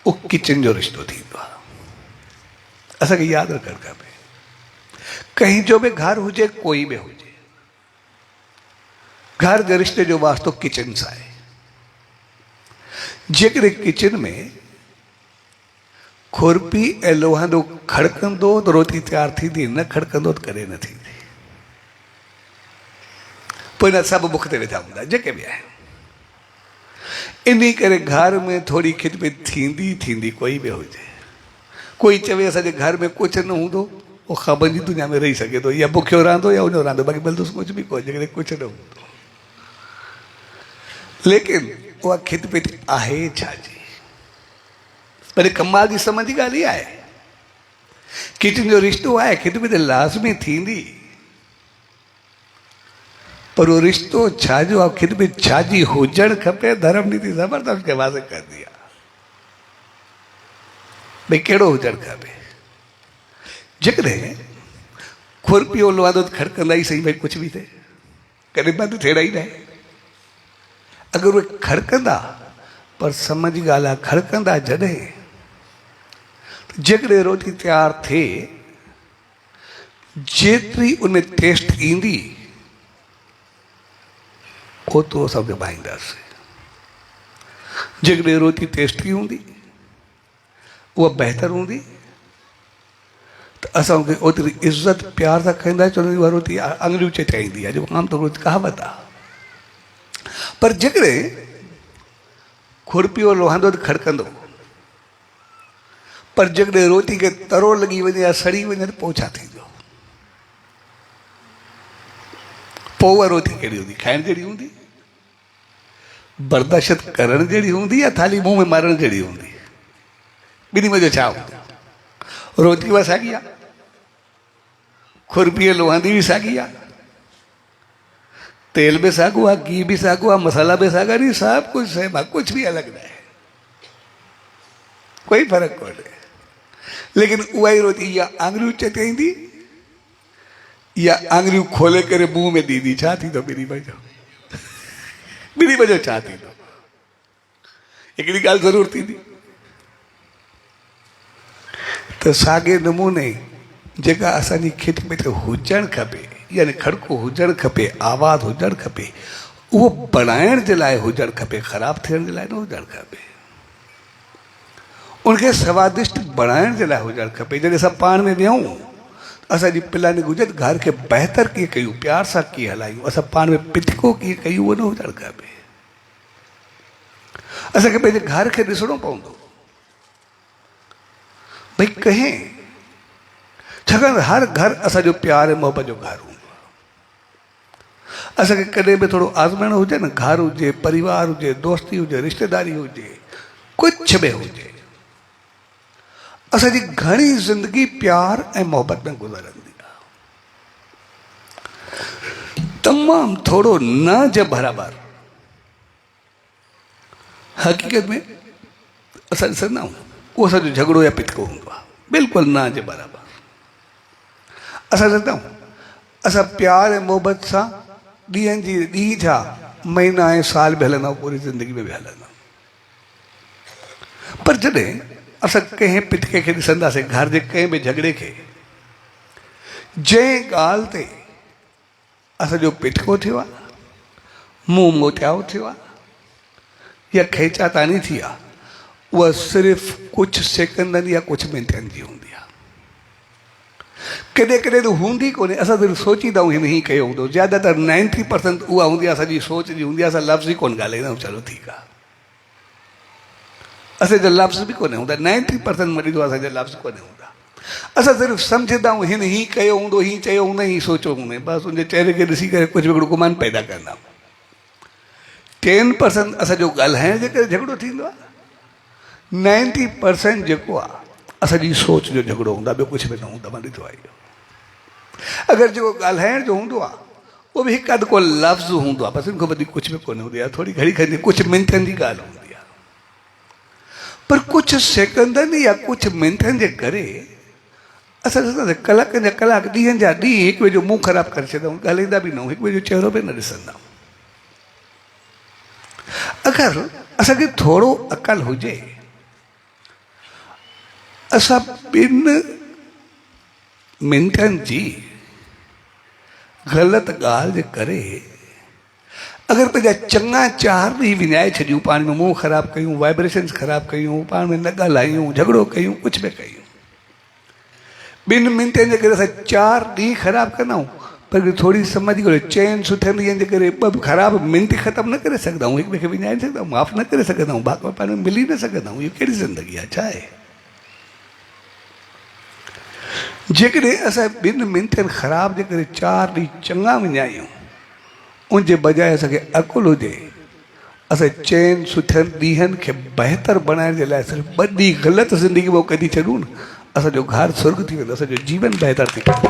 उहो किचन जो रिश्तो थींदो आहे। असांखे यादि रखणु खपे, कंहिंजो बि घर हुजे, कोई बि हुजे, घर जे रिश्ते जो वास्तो किचन सां आहे। जेकॾहिं किचन में खुरपी ऐं लोहांदो खड़कंदो त रोटी तयारु थींदी, न खड़कंदो त कॾहिं न थींदी। पोइ न सभु मुख ते वेठा हूंदा जेके बि आहिनि। इन करे घर में थोरी खिदमत थींदी थींदी, कोई बि हुजे। कोई चवे असांजे घर में कुझु न हूंदो, उहो ख़बर जी दुनिया में रही सघे थो, या बुखियो रहंदो या उन रहंदो, बाक़ी बंदोबस्तु कुझु बि कोन्हे जेकॾहिं कुझु न हूंदो। लेकिन उहा खिदमत आहे छाजी? पर कमाल जी समझ जी ॻाल्हि इहा आहे, किचन जो रिश्तो आहे, खिदमत लाज़मी थींदी, पर उहो रिश्तो छाजो आहे, खिदमत छाजी हुजणु खपे, धर्म नीति ज़बरदस्त खे वाज़े कंदी आहे। भई कहिड़ो हुजणु खपे? जेकॾहिं खुरपियो लोहांदो त खड़कंदा ई सही, भई कुझु बि थिए, कॾहिं बंदि थियण ई न आहे। अगरि उहे खड़कंदा, पर समझ जी ॻाल्हि आहे, खड़कंदा जॾहिं जेकॾहिं रोटी तयारु थिए, जेतिरी उन टेस्ट ईंदी ओतिरो असां निभाईंदासीं। जेकॾहिं रोटी टेस्टी हूंदी, उहा बहितर हूंदी, त असां उनखे ओतिरी इज़त प्यार सां खाईंदा। चवंदा उहा रोटी आङुरियूं चटाईंदी आहे, जेको आमतौर ते कहावत आहे। पर जेकॾहिं खुरपियो लोहंदो त खड़कंदो, पर जेकॾहिं रोटी खे तरो लॻी वञे या सड़ी वञे त पोइ छा थींदो? पोइ उहा रोटी कहिड़ी हूंदी? खाइण जहिड़ी हूंदी, बर्दाश्त करण जहिड़ी हूंदी, या थाली मुंहं में मारण जहिड़ी हूंदी? ॿिन्ही में जो छा हूंदो? रोटी बि साॻी आहे, खुरपीअ लोहंदी बि साॻी आहे, तेल भी साॻियो आहे, घी भी साॻियो आहे, मसाला भी साॻा आहिनि, सभु कुझु सेम आहे, कुझु बि अलॻि न आहे, कोई फ़र्क़ु कोन्हे। लेकिन उहा ई रोटी या आङुरियूं चटाईंदी या आङुरियूं खोले करे मुंहं में ॾींदी, छा थींदो ॿिन्ही बजे छा थींदो? हिकिड़ी ॻाल्हि ज़रूरु थींदी। त साॻे नमूने जेका असांजी खिट पिट हुजणु खपे, यानी खड़को हुजणु खपे, आवाज़ हुजणु खपे, उहो बणाइण जे लाइ हुजणु खपे, ख़राबु थियण जे लाइ न हुजणु खपे। उनखे स्वादिष्ट बणाइण जे लाइ हुजणु खपे। जॾहिं असां पाण में विहूं, असांजी प्लानिंग हुजे त घर खे बहितर कीअं कयूं, प्यार सां कीअं हलायूं, असां पाण में पिटको कीअं कयूं, उहो न हुजणु खपे। असांखे पंहिंजे घर खे ॾिसणो पवंदो भई कहें, छाकाणि हर घर असांजो प्यार ऐं मोहबत जो घर हूंदो आहे। असांखे कॾहिं बि थोरो आज़माइणो हुजे न, घर हुजे, परिवार हुजे, दोस्ती हुजे, रिश्तेदारी हुजे, कुझु बि हुजे, असांजी घणी ज़िंदगी प्यार ऐं मोहबत में गुज़रंदी आहे। तमामु थोरो न जे बराबरि हक़ीक़त में असां ॾिसंदा आहियूं, उहो असांजो झगड़ो या पिटको हूंदो आहे, बिल्कुलु न जे बराबरि। असां ॾिसंदा आहियूं, असां प्यार ऐं मोहबत सां ॾींहं जी ॾींहुं छा, महीना ऐं साल बि हलंदा आहियूं, पूरी ज़िंदगी में बि हलंदा आहियूं। पर जॾहिं असां कंहिं पिटके खे ॾिसंदासीं, घर जे कंहिं बि झगड़े खे, जंहिं ॻाल्हि ते असांजो पिटको थियो आहे, मुंहुं मोटियाओ थियो आहे या खेचातानी थी आहे, उहा सिर्फ़ु कुझु सेकंडनि या कुझु मिंटनि जी हूंदी आहे। कॾहिं कॾहिं त हूंदी कोन्हे, असां सिर्फ़ु सोचींदा आहियूं हिन हीअं कयो हूंदो। ज़्यादातर 90% उहा हूंदी आहे असांजी सोच जी हूंदी आहे, असां लफ़्ज़ ई कोन ॻाल्हाईंदा आहियूं, चलो ठीकु आहे, असांजा लफ़्ज़ बि कोन्हे हूंदा, 90% मरीज़ असांजा लफ़्ज़ कोन्हे हूंदा। असां सिर्फ़ु सम्झंदा आहियूं हिन हीअं कयो हूंदो, हीअं चयो हूंदो, हीअं सोचियो हूंदो, बसि उनजे चहिरे खे ॾिसी करे कुझु हिकिड़ो गुमान पैदा कंदा आहियूं। 10% असांजो ॻाल्हाइण जे करे झगड़ो थींदो आहे, 90% जेको आहे असांजी सोच जो झगड़ो हूंदो आहे, ॿियो कुझु बि न हूंदो। मां ॾिठो आहे इहो। अगरि जेको ॻाल्हाइण जो हूंदो आहे उहो बि हिकु अधु को लफ़्ज़ हूंदो आहे, बसि हिन खां वधीक कुझु बि कोन हूंदी आहे, थोरी घड़ी खणी कुझु मिंटनि जी ॻाल्हि हूंदी आहे। पर कुझु सेकंडनि या कुझु मिंटनि जे करे असां ॾिसंदासीं कलाकनि जा कलाक, ॾींहंनि जा ॾींहं हिकु ॿिए जो मुंहुं ख़राबु करे छॾंदा आहियूं, ॻाल्हाईंदा बि न आहियूं, हिकु ॿिए जो चहिरो बि न ॾिसंदा आहियूं। अगरि असांखे थोरो अक़ल हुजे, असां 2 मिंटनि जी ग़लति ॻाल्हि जे करे अगरि पंहिंजा चङा 4 ॾींहं विञाए छॾियूं, पाण में मुंहुं ख़राबु कयूं, वाइब्रेशन्स ख़राबु कयूं, पाण में न ॻाल्हायूं, झगड़ो कयूं, कुझु बि कयूं, 2 मिंटनि जे करे असां 4 ॾींहं ख़राबु कंदा आहियूं। पर थोरी सम्झ करे चइनि सुठनि ॾींहंनि जे करे 2 ख़राबु मिंट ख़तमु न करे सघंदा आहियूं, हिक ॿिए खे विञाए न सघंदा आहियूं, माफ़ु न करे सघंदा आहियूं, बाक़ी पाण में मिली न सघंदा आहियूं। इहा कहिड़ी ज़िंदगी आहे? छा आहे? जेकॾहिं असां 2 मिंटनि ख़राब जे करे 4 ॾींहं चङा विञायूं, उनजे बजाए असांखे अकुलु हुजे, असां 4 सुठनि ॾींहंनि खे बहितर बणाइण जे लाइ सिर्फ़ु 2 ॾींहं ग़लति ज़िंदगी में कढी छॾूं न, असांजो घर स्वर्ग थी वेंदो, असांजो जीवन बहितर थी वेंदो।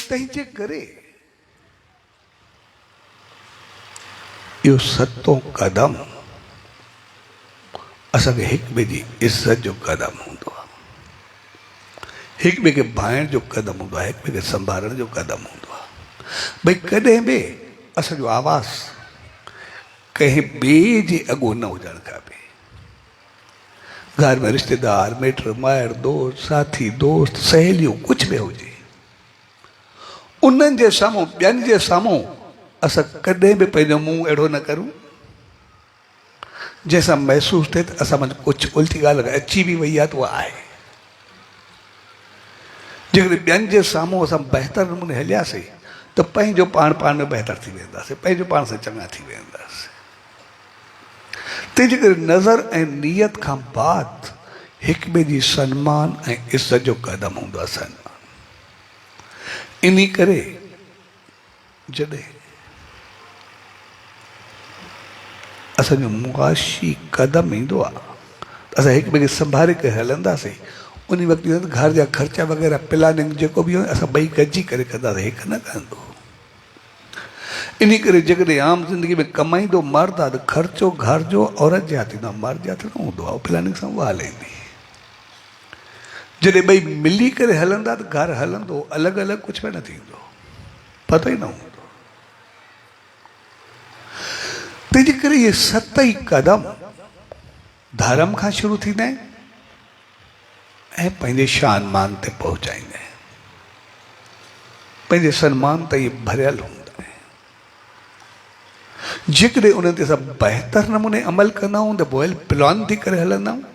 तंहिंजे करे इहो सतो क़दम असांखे हिक ॿिए जी इज़त जो क़दम हूंदो आहे, हिक ॿिए खे भाइण जो क़दम हूंदो आहे, हिक ॿिए खे संभालण जो क़दम हूंदो आहे। भई कॾहिं बि असांजो आवाज़ कंहिं ॿिए जे अॻो न हुजणु खपे। घर में रिश्तेदार, मिट माइट, दोस्त साथी, दोस्त सहेलियूं, कुझु बि हुजे, उन्हनि जे साम्हूं, ॿियनि जे साम्हूं असां कॾहिं बि पंहिंजो मुंहुं अहिड़ो न करूं जंहिंसां महसूसु थिए त असां मां कुझु उल्टी ॻाल्हि अची बि वई आहे त उहा आहे। जेकॾहिं ॿियनि जे साम्हूं असां बहितर नमूने हलियासीं त पंहिंजो पाण में बहितर थी वेंदासीं, पंहिंजो पाण सां चङा थी वेंदासीं। तंहिंजे करे नज़र ऐं नियत खां बाद हिक ॿिए जी सन्मान ऐं इज़त जो क़दम हूंदो आहे। सन्मान इन करे जॾहिं असांजो मुआशी कदम ईंदो आहे असां हिक ॿिए खे संभाले करे हलंदासीं उन वक़्तु घर जा ख़र्चा वग़ैरह प्लानिंग जेको बि असां ॿई गॾिजी करे कंदासीं हिकु न कंदो इन करे जेकॾहिं आम ज़िंदगी में कमाईंदो मर्द आहे त ख़र्चो घर जो औरत जे हथ ईंदो आहे मर्द जे हथ न हूंदो आहे प्लानिंग सां उहा हलाईंदी जॾहिं ॿई मिली करे हलंदा त घरु हलंदो अलॻि अलॻि कुझु बि न थींदो पतो ई न हूंदो तंहिंजे करे इहे 7 ई क़दम धर्म खां शुरू थींदा आहिनि ऐं पंहिंजे शान मान ते पहुचाईंदा आहिनि पंहिंजे सन्मान ते इहे भरियल हूंदा आहिनि जेकॾहिं उन्हनि ते असां बहितर नमूने अमल कंदा आहियूं त वेल प्लान थी करे हलंदा आहियूं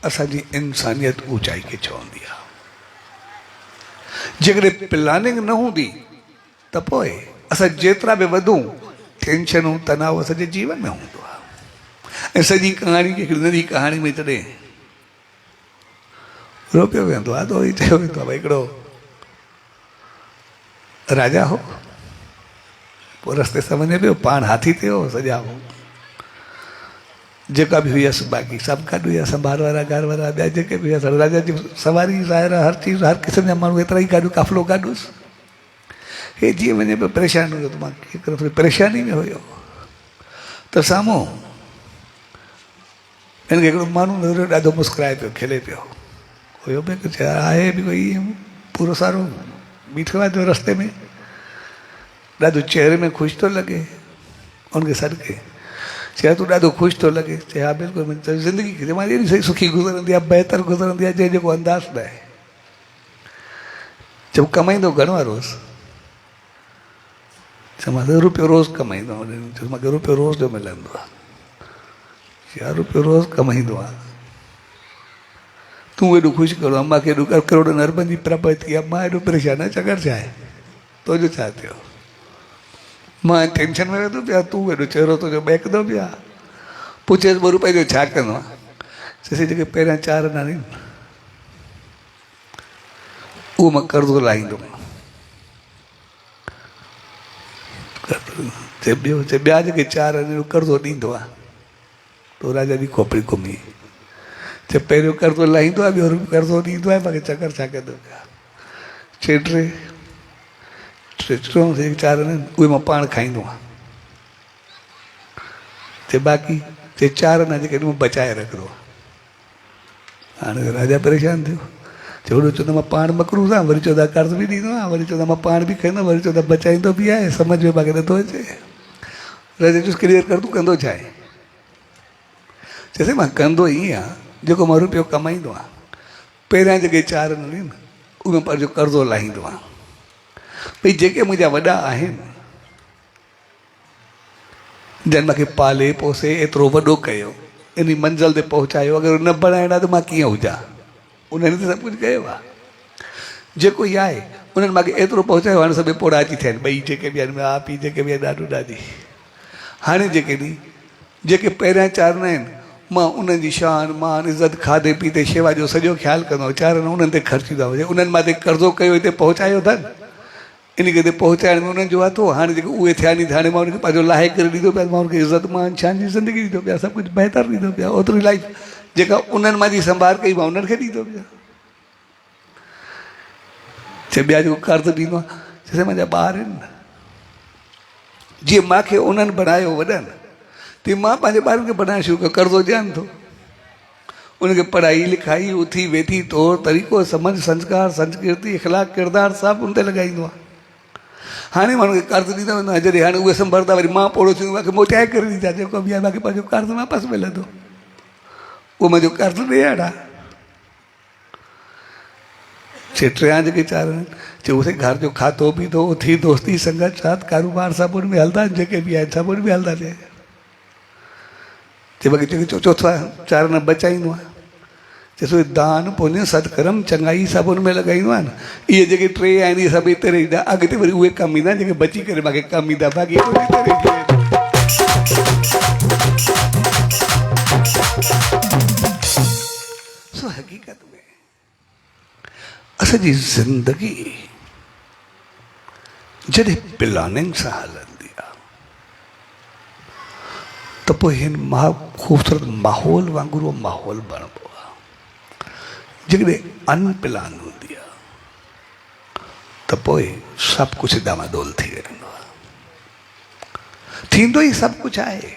असांजी इंसानियत ऊचाई खे चवंदी आहे जेकॾहिं प्लानिंग न हूंदी त पोइ असां जेतिरा बि वधूं टेंशनूं तनाव असांजे जीवन में हूंदो आहे ऐं सॼी कहाणी खे हिकिड़ी नंढी कहाणी में जॾहिं रोकियो वेंदो आहे त वरी चयो वेंदो आहे भई हिकिड़ो राजा हो पोइ रस्ते सां वञे पियो पाण हाथी ते हो सॼा हो जेका बि हुयसि बाक़ी सभु गॾु हुआ संभाल वारा घर वारा ॿिया जेके बि हुआ राजा जी सवारी ज़ाहिर हर चीज़ हर क़िस्म जा माण्हू एतिरा ई गाॾियूं काफ़िलो गाॾुसि हे जीअं वञे पियो परेशान हुयो त मां हिकिड़ो थोरी परेशानी में हुयो त साम्हूं हिनखे हिकिड़ो माण्हू नज़र ॾाढो मुस्कुराए पियो खिले पियो हुयो बि कुझु आहे बि कोई पूरो सारो बीठो आहे जो रस्ते में ॾाढो चहिरे में ख़ुशि थो लॻे उनखे सॾके चए तूं ॾाढो ख़ुशि थो लॻे चए हा बिल्कुलु ज़िंदगी मां एॾी सही सुखी गुज़रंदी आहे बहितर गुज़रंदी आहे जंहिं जेको अंदाज़ न आहे जब कमाईंदो घणो आहे रोज़ चयो मां रुपयो रोज़ कमाईंदो आहियां चयो मूंखे रुपयो रोज़ जो मिलंदो आहे यार रुपयो रोज़ कमाईंदो आहे तूं एॾो ख़ुशि करो मूंखे एॾो करोड़नि अरबनि जी प्रॉपर्टी आहे मां एॾो परेशान आहियां चकर छा आहे तुंहिंजो छा थियो मां टेंशन में वेंदो पिया तूं एॾो चहिरो तुंहिंजो ॿहकंदो पिया पुछेसि 2 रुपए जो छा कंदो आहे चएसि जेके पहिरियां 4 आना आहिनि उहो मां कर्ज़ो लाहींदुमि चए ॿियो चए ॿिया जेके 4 आहिनि कर्ज़ो ॾींदो आहे तो राजा जी खोपड़ी घुमी चए पहिरियों कर्ज़ो लाहींदो आहे ॿियो कर्ज़ो ॾींदो आहे मूंखे चकर छा कंदो पिया चए टे 4 आहिनि उहे मां पाण खाईंदो आहियां चए बाक़ी चए 4 आना जेके मां बचाए रखंदो आहे हाणे राजा परेशान थियो चओ चवंदो मां पाण मकरूज़ आहियां वरी चवंदा कर्ज़ बि ॾींदो आहियां वरी चवंदा मां पाण बि खाईंदो वरी चवंदा बचाईंदो बि आहे सम्झ में मूंखे नथो अचे राजा चयुसि क्लियर कर तूं कंदो छा आहे चएसि मां कंदो ईअं आहे जेको मां रुपयो कमाईंदो आहियां पहिरियां जेके 4 आहिनि उहे पंहिंजो कर्ज़ो लाहींदो आहियां भई जेके मुंहिंजा वॾा आहिनि जन मूंखे पाले पोसे एतिरो वॾो कयो इन मंज़िल ते पहुचायो अगरि न बणाइण आहे त मां कीअं हुजां उन्हनि त सभु कुझु कयो आहे जेको ई आहे उन्हनि मूंखे एतिरो पहुचायो हाणे सभु पोड़ा अची थिया आहिनि ॿई जेके बि आहिनि माउ पीउ जेके बि आहिनि ॾाढो ॾाढी हाणे जेके पहिरियां 4 न आहिनि मां उन्हनि जी शान मान इज़त खाधे पीते शेवा जो सॼो ख़्यालु कंदो आहियां 4 आना उन्हनि ते ख़र्चींदा हुजे उन्हनि मां कर्ज़ो कयो हिते पहुचायो अथनि इन खे हिते पहुचाइण में उन्हनि जो हथो हाणे जेके उहे थिया नी हाणे मां उनखे पंहिंजो लाहे करे ॾींदो पिया मां उनखे इज़त मान शान जी ज़िंदगी ॾींदो पिया सभु कुझु बहितर ॾींदो पिया ओतिरी लाइफ जेका उन्हनि मां जी संभाल कई मां उन्हनि खे ॾींदो पिया चए ॿिया जेको कर्ज़ु ॾींदो आहे चए मुंहिंजा ॿार आहिनि जीअं मूंखे उन्हनि बणायो वॾनि तीअं मां पंहिंजे ॿारनि खे बणाइणु शुरू कयो कर्ज़ो ॾियनि थो उनखे पढ़ाई लिखाई उथी वेठी तौर तरीक़ो समझ संस्कार संस्कृति इख़लाक़ किरदारु सभु उन ते लॻाईंदो आहे हाणे मां उनखे कर्ज़ु ॾींदो वेंदो आहियां जॾहिं हाणे उहे संभरंदा वरी मां पोड़ो थींदो मूंखे मोटाए करे ॾींदा जेको बि आहे मूंखे पंहिंजो कर्ज़ु वापसि मिलंदो उहो मुंहिंजो कर्ज़ु ॾियणु आहे चए 3 जेके 4 आहिनि चए उसे घर जो खाधो पीतो उथी दोस्ती संगत साथ कारोबार सभु उन में हलंदा आहिनि जेके बि आहिनि सभु उन में हलंदा आहिनि चए बाक़ी जेके चोथा 4 आना बचाईंदो आहे चएसि दान पुण्य सत्कर्म चङाई सभु हुन में लॻाईंदो आहे न इहे जेके 3 आहिनि इहे सभु हिते रहींदा अॻिते वरी उहे कमु ईंदा जेके बची करे मूंखे कमु ईंदा बाक़ी सो हक़ीक़त में असांजी ज़िंदगी जॾहिं प्लानिंग सां हलंदी आहे त पोइ हिन महा ख़ूबसूरत माहौल वांगुरु उहो माहौल बणिबो आहे। जेकॾहिं अनप्लान हूंदी आहे त पोइ सभु कुझु डामाडोल थी वेंदो आहे। थींदो ई सभु कुझु आहे,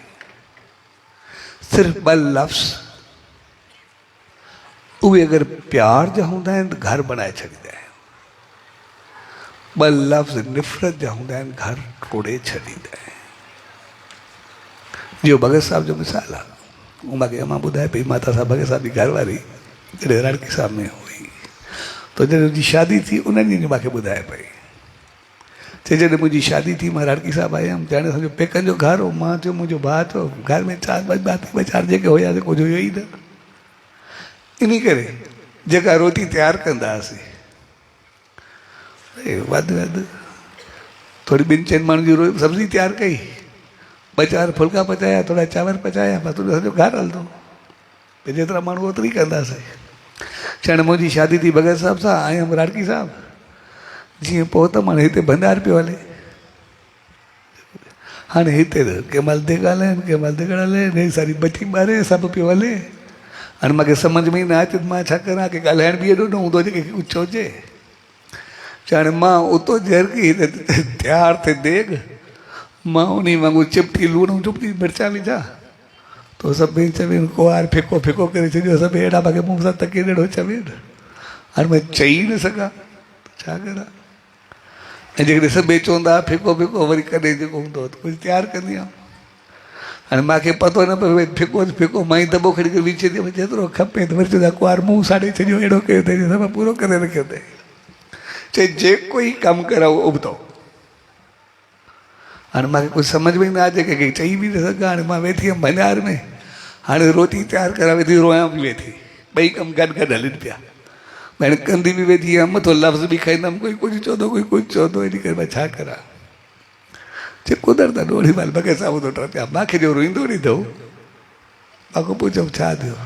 सिर्फ़ु ॿ लफ़्ज़ उहे अगरि प्यार जा हूंदा आहिनि त घर बनाए छॾींदा आहिनि, ॿ लफ़्ज़ निफ़रत जा हूंदा आहिनि घर टोड़े छॾींदा आहिनि। जो भगत साहब जो मिसाल आहे, उहो मूंखे अमा ॿुधाए पई, माता साहब भगत साहब जी घरवारी जॾहिं राड़की साहब में हुई त जॾहिं मुंहिंजी शादी थी उन ॾींहुं मूंखे ॿुधाए पई, चए जॾहिं मुंहिंजी शादी थी मां राड़की साहब आयमि त हाणे असांजो पेकनि जो घर हो। मां चयो मुंहिंजो भाउ चयो घर में चार ॿ चार जेके हुयासीं कुझु हुयो ई न, इन करे जेका रोटी तयारु कंदा हुआसीं वधि वधि थोरी ॿिनि चइनि माण्हुनि जी सब्ज़ी तयारु कई, ॿ चार फुल्का पचाया, थोरा चांवर पचाया, बसि तुंहिंजो सॼो घर हलंदो। भई जेतिरा माण्हू ओतिरी कंदासीं। हाणे मुंहिंजी शादी थी भगत साहब सां, आयमि राड़की साहब, जीअं पहुतमि हाणे हिते भंडार पियो हले। हाणे हिते कंहिं महिल ते ॻाल्हाइनि, कंहिं महिल ते ॻाल्हाइनि, हे सारी बची ॿारे सभु पियो हले। हाणे मूंखे सम्झ में ई न अचे मां छा करां, की ॻाल्हाइण बि एॾो न हूंदो जेके कुझु चइजे। हाणे मां उतो जरकी तयारु थिए देॻ, मां उन वांगुरु चिपटी लूण चिपटी मिर्चा विझा तो सभई चवनि कुआर फिको फिको करे छॾियो। सभु अहिड़ा मूंखे मूं सां तके अहिड़ो चवनि, हाणे मां चई न सघां छा करां। ऐं जेकॾहिं सभई चवंदा फिको फिको, वरी कॾहिं जेको हूंदो त कुझु तयारु कंदी हुअमि। हाणे मूंखे पतो न पियो भई फिको फिको, मां ई दॿो खणी करे विझी छॾियो, जेतिरो खपे त वरी चवंदा कुआर मुंहुं साड़े छॾियो, अहिड़ो कयो अथई, सभु पूरो करे रखियो अथई। चए जेको ई कमु करे उहो उबतो। हाणे मूंखे कुझु सम्झ में न अचे, कंहिंखे चई बि न सघां। हाणे मां वेठी हुअमि भंडार में, हाणे रोटी तयारु करां वेठी, रोयां बि वेठी, ॿई कमु गॾु गॾु हलनि पिया। हाणे कंदी बि वेठी हुअमि, मथो लफ़्ज़ बि खाईंदमि, कोई कुझु चवंदो कोई कुझु चवंदो, इन करे मां छा करां। चए कुदरत आहे ओड़ी महिल भगत साहब थो पिया, मूंखे जो रोईंदो ॾिठो, मां को पुछियमि छा थियो,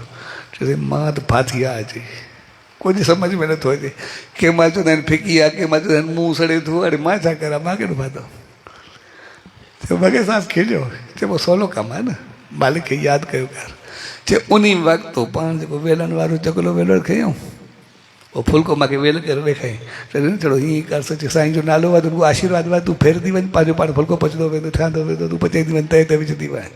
चए मां त फाथी आहे अची, कुझु सम्झ में नथो अचे। कंहिं महिल चवंदा आहिनि फिकी आहे, कंहिं महिल चवंदा आहिनि मुंहुं सड़े थो, हाणे मां छा करां, मां कहिड़ो फाथो। चयो भगत साहब खिलियो, चए पोइ सवलो कमु आहे न, मालिक खे यादि कयो कर। चए उन वक़्तु पाण जेको वेलण वारो चकलो वेलण खयूं, पोइ फुल्को मूंखे वेल करे ॾेखाई, चए थोरो हीअं कर, सचे साईं जो नालो आहे, तूं आशीर्वाद वाद तूं फेरंदी वञि, पंहिंजो पाण फुल्को पचंदो वेंदो, ठहंदो वेंदो, तूं पचाईंदी वञि, तए ते विझंदी वञि।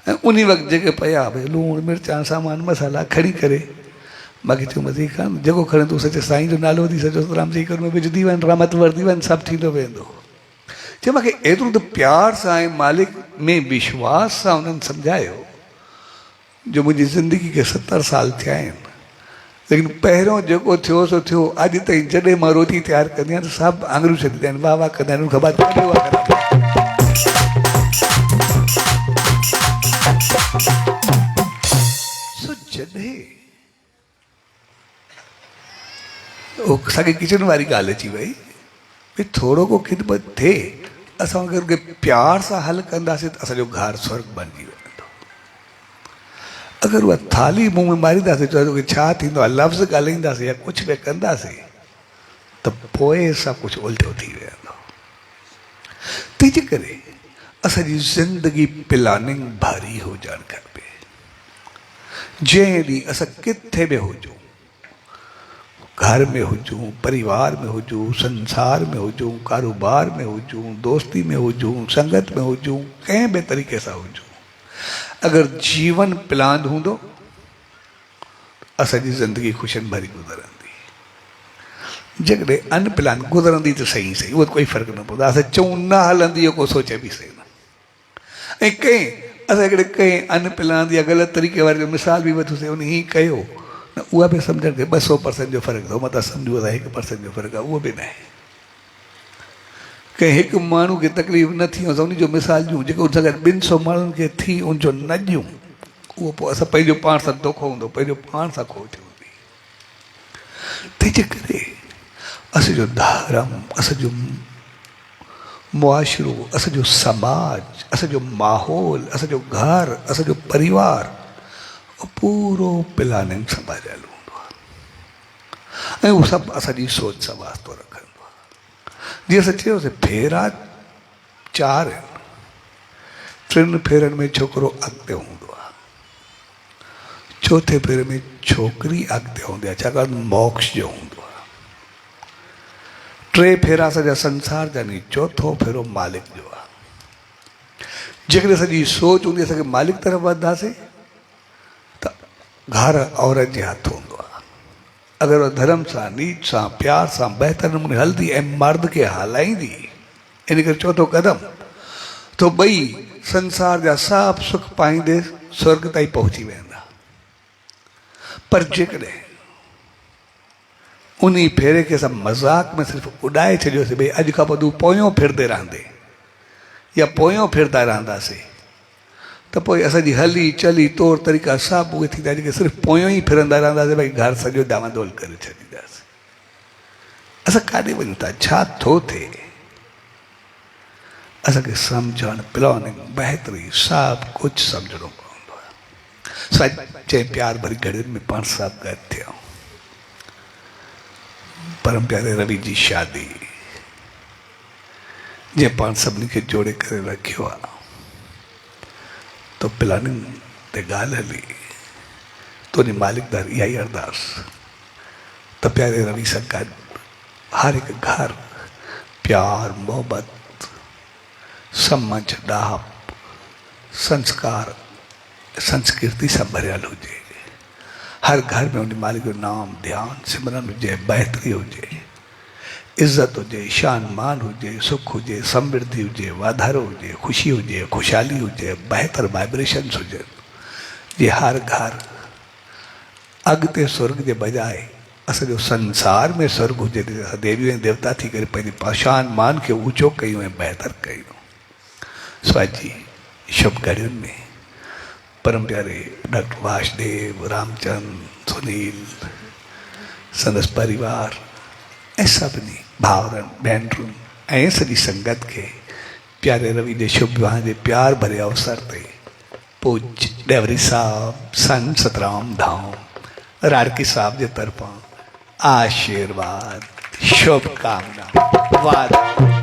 ऐं उन वक़्तु जेके पिया भई लूणु मिर्चा सामान मसाला खणी करे मूंखे चयो मज़ी कान, जेको खणे तूं सचे साईं जो नालो वठी सचो राम जी कर में विझंदी वञि, रहमत वरदी वञि, सभु थींदो वेंदो। चए मूंखे एतिरो त प्यार सां ऐं मालिक में विश्वास सां उन्हनि सम्झायो जो मुंहिंजी ज़िंदगी खे 70 साल थिया आहिनि, लेकिन पहिरियों जेको थियो सो थियो। अॼु ताईं जॾहिं मां रोटी तयारु कंदी आहियां त सभु आङुरियूं छॾींदा आहिनि, वाह वाह कंदा आहिनि, उनखां बाद सो जॾहिं असांखे किचन वारी ॻाल्हि अची वई, भई थोरो को ख़िदमत थिए, असां अगरि प्यार सां हल कंदासीं त असांजो घर स्वर्ग बणिजी वेंदो। अगरि उहा थाली मुंहुं में मारींदासीं, चवंदो की छा थींदो आहे, लफ़्ज़ ॻाल्हाईंदासीं या कुझु बि कंदासीं त पोइ सभु कुझु उल्टो थी वेंदो। तंहिंजे करे असांजी ज़िंदगी प्लानिंग भारी हुजणु खपे। जंहिं ॾींहुं असां किथे बि हुजूं, घर में हुजूं, परिवार में हुजूं, संसार में हुजूं, कारोबार में हुजूं, दोस्ती में हुजूं, संगत में हुजूं, कंहिं बि तरीक़े सां हुजूं, अगरि जीवन प्लान हूंदो असांजी ज़िंदगी ख़ुशियुनि भरी गुज़रंदी। जेकॾहिं अनप्लान गुज़रंदी त सही सही, उहो कोई फ़र्क़ु न पवंदो। असां चऊं न हलंदी, इहो को सोचे बि सही न। ऐं कंहिं असां हिकिड़े कंहिं अनप्लान या ग़लति तरीक़े वारे जो मिसाल बि वठोसीं, उन हीअं कयो न, उहा बि सम्झण खे 200% जो फ़र्क़ु अथव, मतिलबु सम्झो असां 1% जो फ़र्क़ु आहे, उहो बि न आहे। कंहिं हिकु माण्हू खे तकलीफ़ न थी, असां उनजो मिसाल ॾियूं, जेको उन सां गॾु 200 माण्हुनि खे थी उनजो न ॾियूं, उहो पोइ असां पंहिंजो पाण सां धोखो हूंदो, पंहिंजो पाण सां खोट हूंदी। तंहिंजे करे असांजो धर्म, असांजो मुआशिरो, असांजो समाज, असांजो माहौल, असांजो घर, असांजो परिवार पूरो प्लानिंग सां भरियलु हूंदो आहे। ऐं उहो सभु असांजी सोच सां वास्तो रखंदो आहे। जीअं असां चयोसीं फेरा 4 आहिनि, टिनि फेरनि में छोकिरो अॻिते हूंदो आहे, चौथे फेरे में छोकिरी अॻिते हूंदी आहे, छाकाणि मोक्ष जो हूंदो आहे। टे फेरा सॼा संसार जा नी, चौथो फेरो मालिक जो आहे। जेकॾहिं सॼी सोच हूंदी असांखे मालिक तरफ़ वधंदासीं त घर औरत जे हथ हूंदो आहे। अगरि उहा धर्म सां, नीत सां, प्यार सां बहितर नमूने हलंदी ऐं मर्द खे हलाईंदी, इन करे चौथो कदम तो ॿई संसार जा सभु सुख पाईंदे स्वर्ग ताईं पहुची वेंदा। पर जेकॾहिं उन फेरे खे असां मज़ाक में सिर्फ़ु उॾाए छॾियोसीं, भई अॼु खां पोइ तूं पोयों फिरंदे रहंदे या पोयों फिरंदा रहंदासीं, त पोइ असांजी हली चली तौर तरीक़ा सभु उहे थींदा जेके सिर्फ़ु पोयों ई फिरंदा रहंदासीं, भई घर सॼो डामाडोल करे छॾींदासीं। असां काॾे वञूं था, छा थो थिए? असांखे सम्झणु, प्लानिंग, बहितरी सभु कुझु सम्झणो पवंदो आहे। सचे प्यार भरी घड़ियुनि में पाण सभु गॾु थियूं। परम प्यारे रवि जी शादी जीअं पाण सभिनी खे जोड़े करे रखियो आहे, तो प्लानिंग ते ॻाल्हि हली, तुंहिंजी मालिकदार इहा ई अरदास त प्यारे रवि सां गॾु हर हिकु घर प्यार, मोहबत, समझ, डाह, संस्कार, संस्कृति सां भरियल हुजे। हर घर में उन मालिक जो नाम, ध्यान, सिमरन हुजे, बहितरी हुजे, इज़त हुजे, शान मान हुजे, सुख हुजे, समृद्धि हुजे, वाधारो हुजे, ख़ुशी हुजे, ख़ुशहाली हुजे, बहितर वाइब्रेशन्स हुजनि। जे हर घर अॻिते स्वर्ग जे बजाए असांजो संसार में स्वर्ग हुजे, असां देवियूं ऐं देवता थी करे पंहिंजे शान मान खे ऊचो कयूं ऐं बहितर कयूं। स्वाजी शुभ घड़ियुनि में परम प्यारे डॉक्टर वासुदेव, रामचंद, सुनील, संदसि परिवार ऐं सभिनी भाउरनि, भेनरुनि ऐं सॼी संगत खे प्यारे रवि जे शुभ विहांउ जे प्यार भरे अवसर ते पूज्य डेवरी साहब, संत सतराम धाम, राड़की साहब जे तरफ़ां आशीर्वाद, शुभकामना, वादा।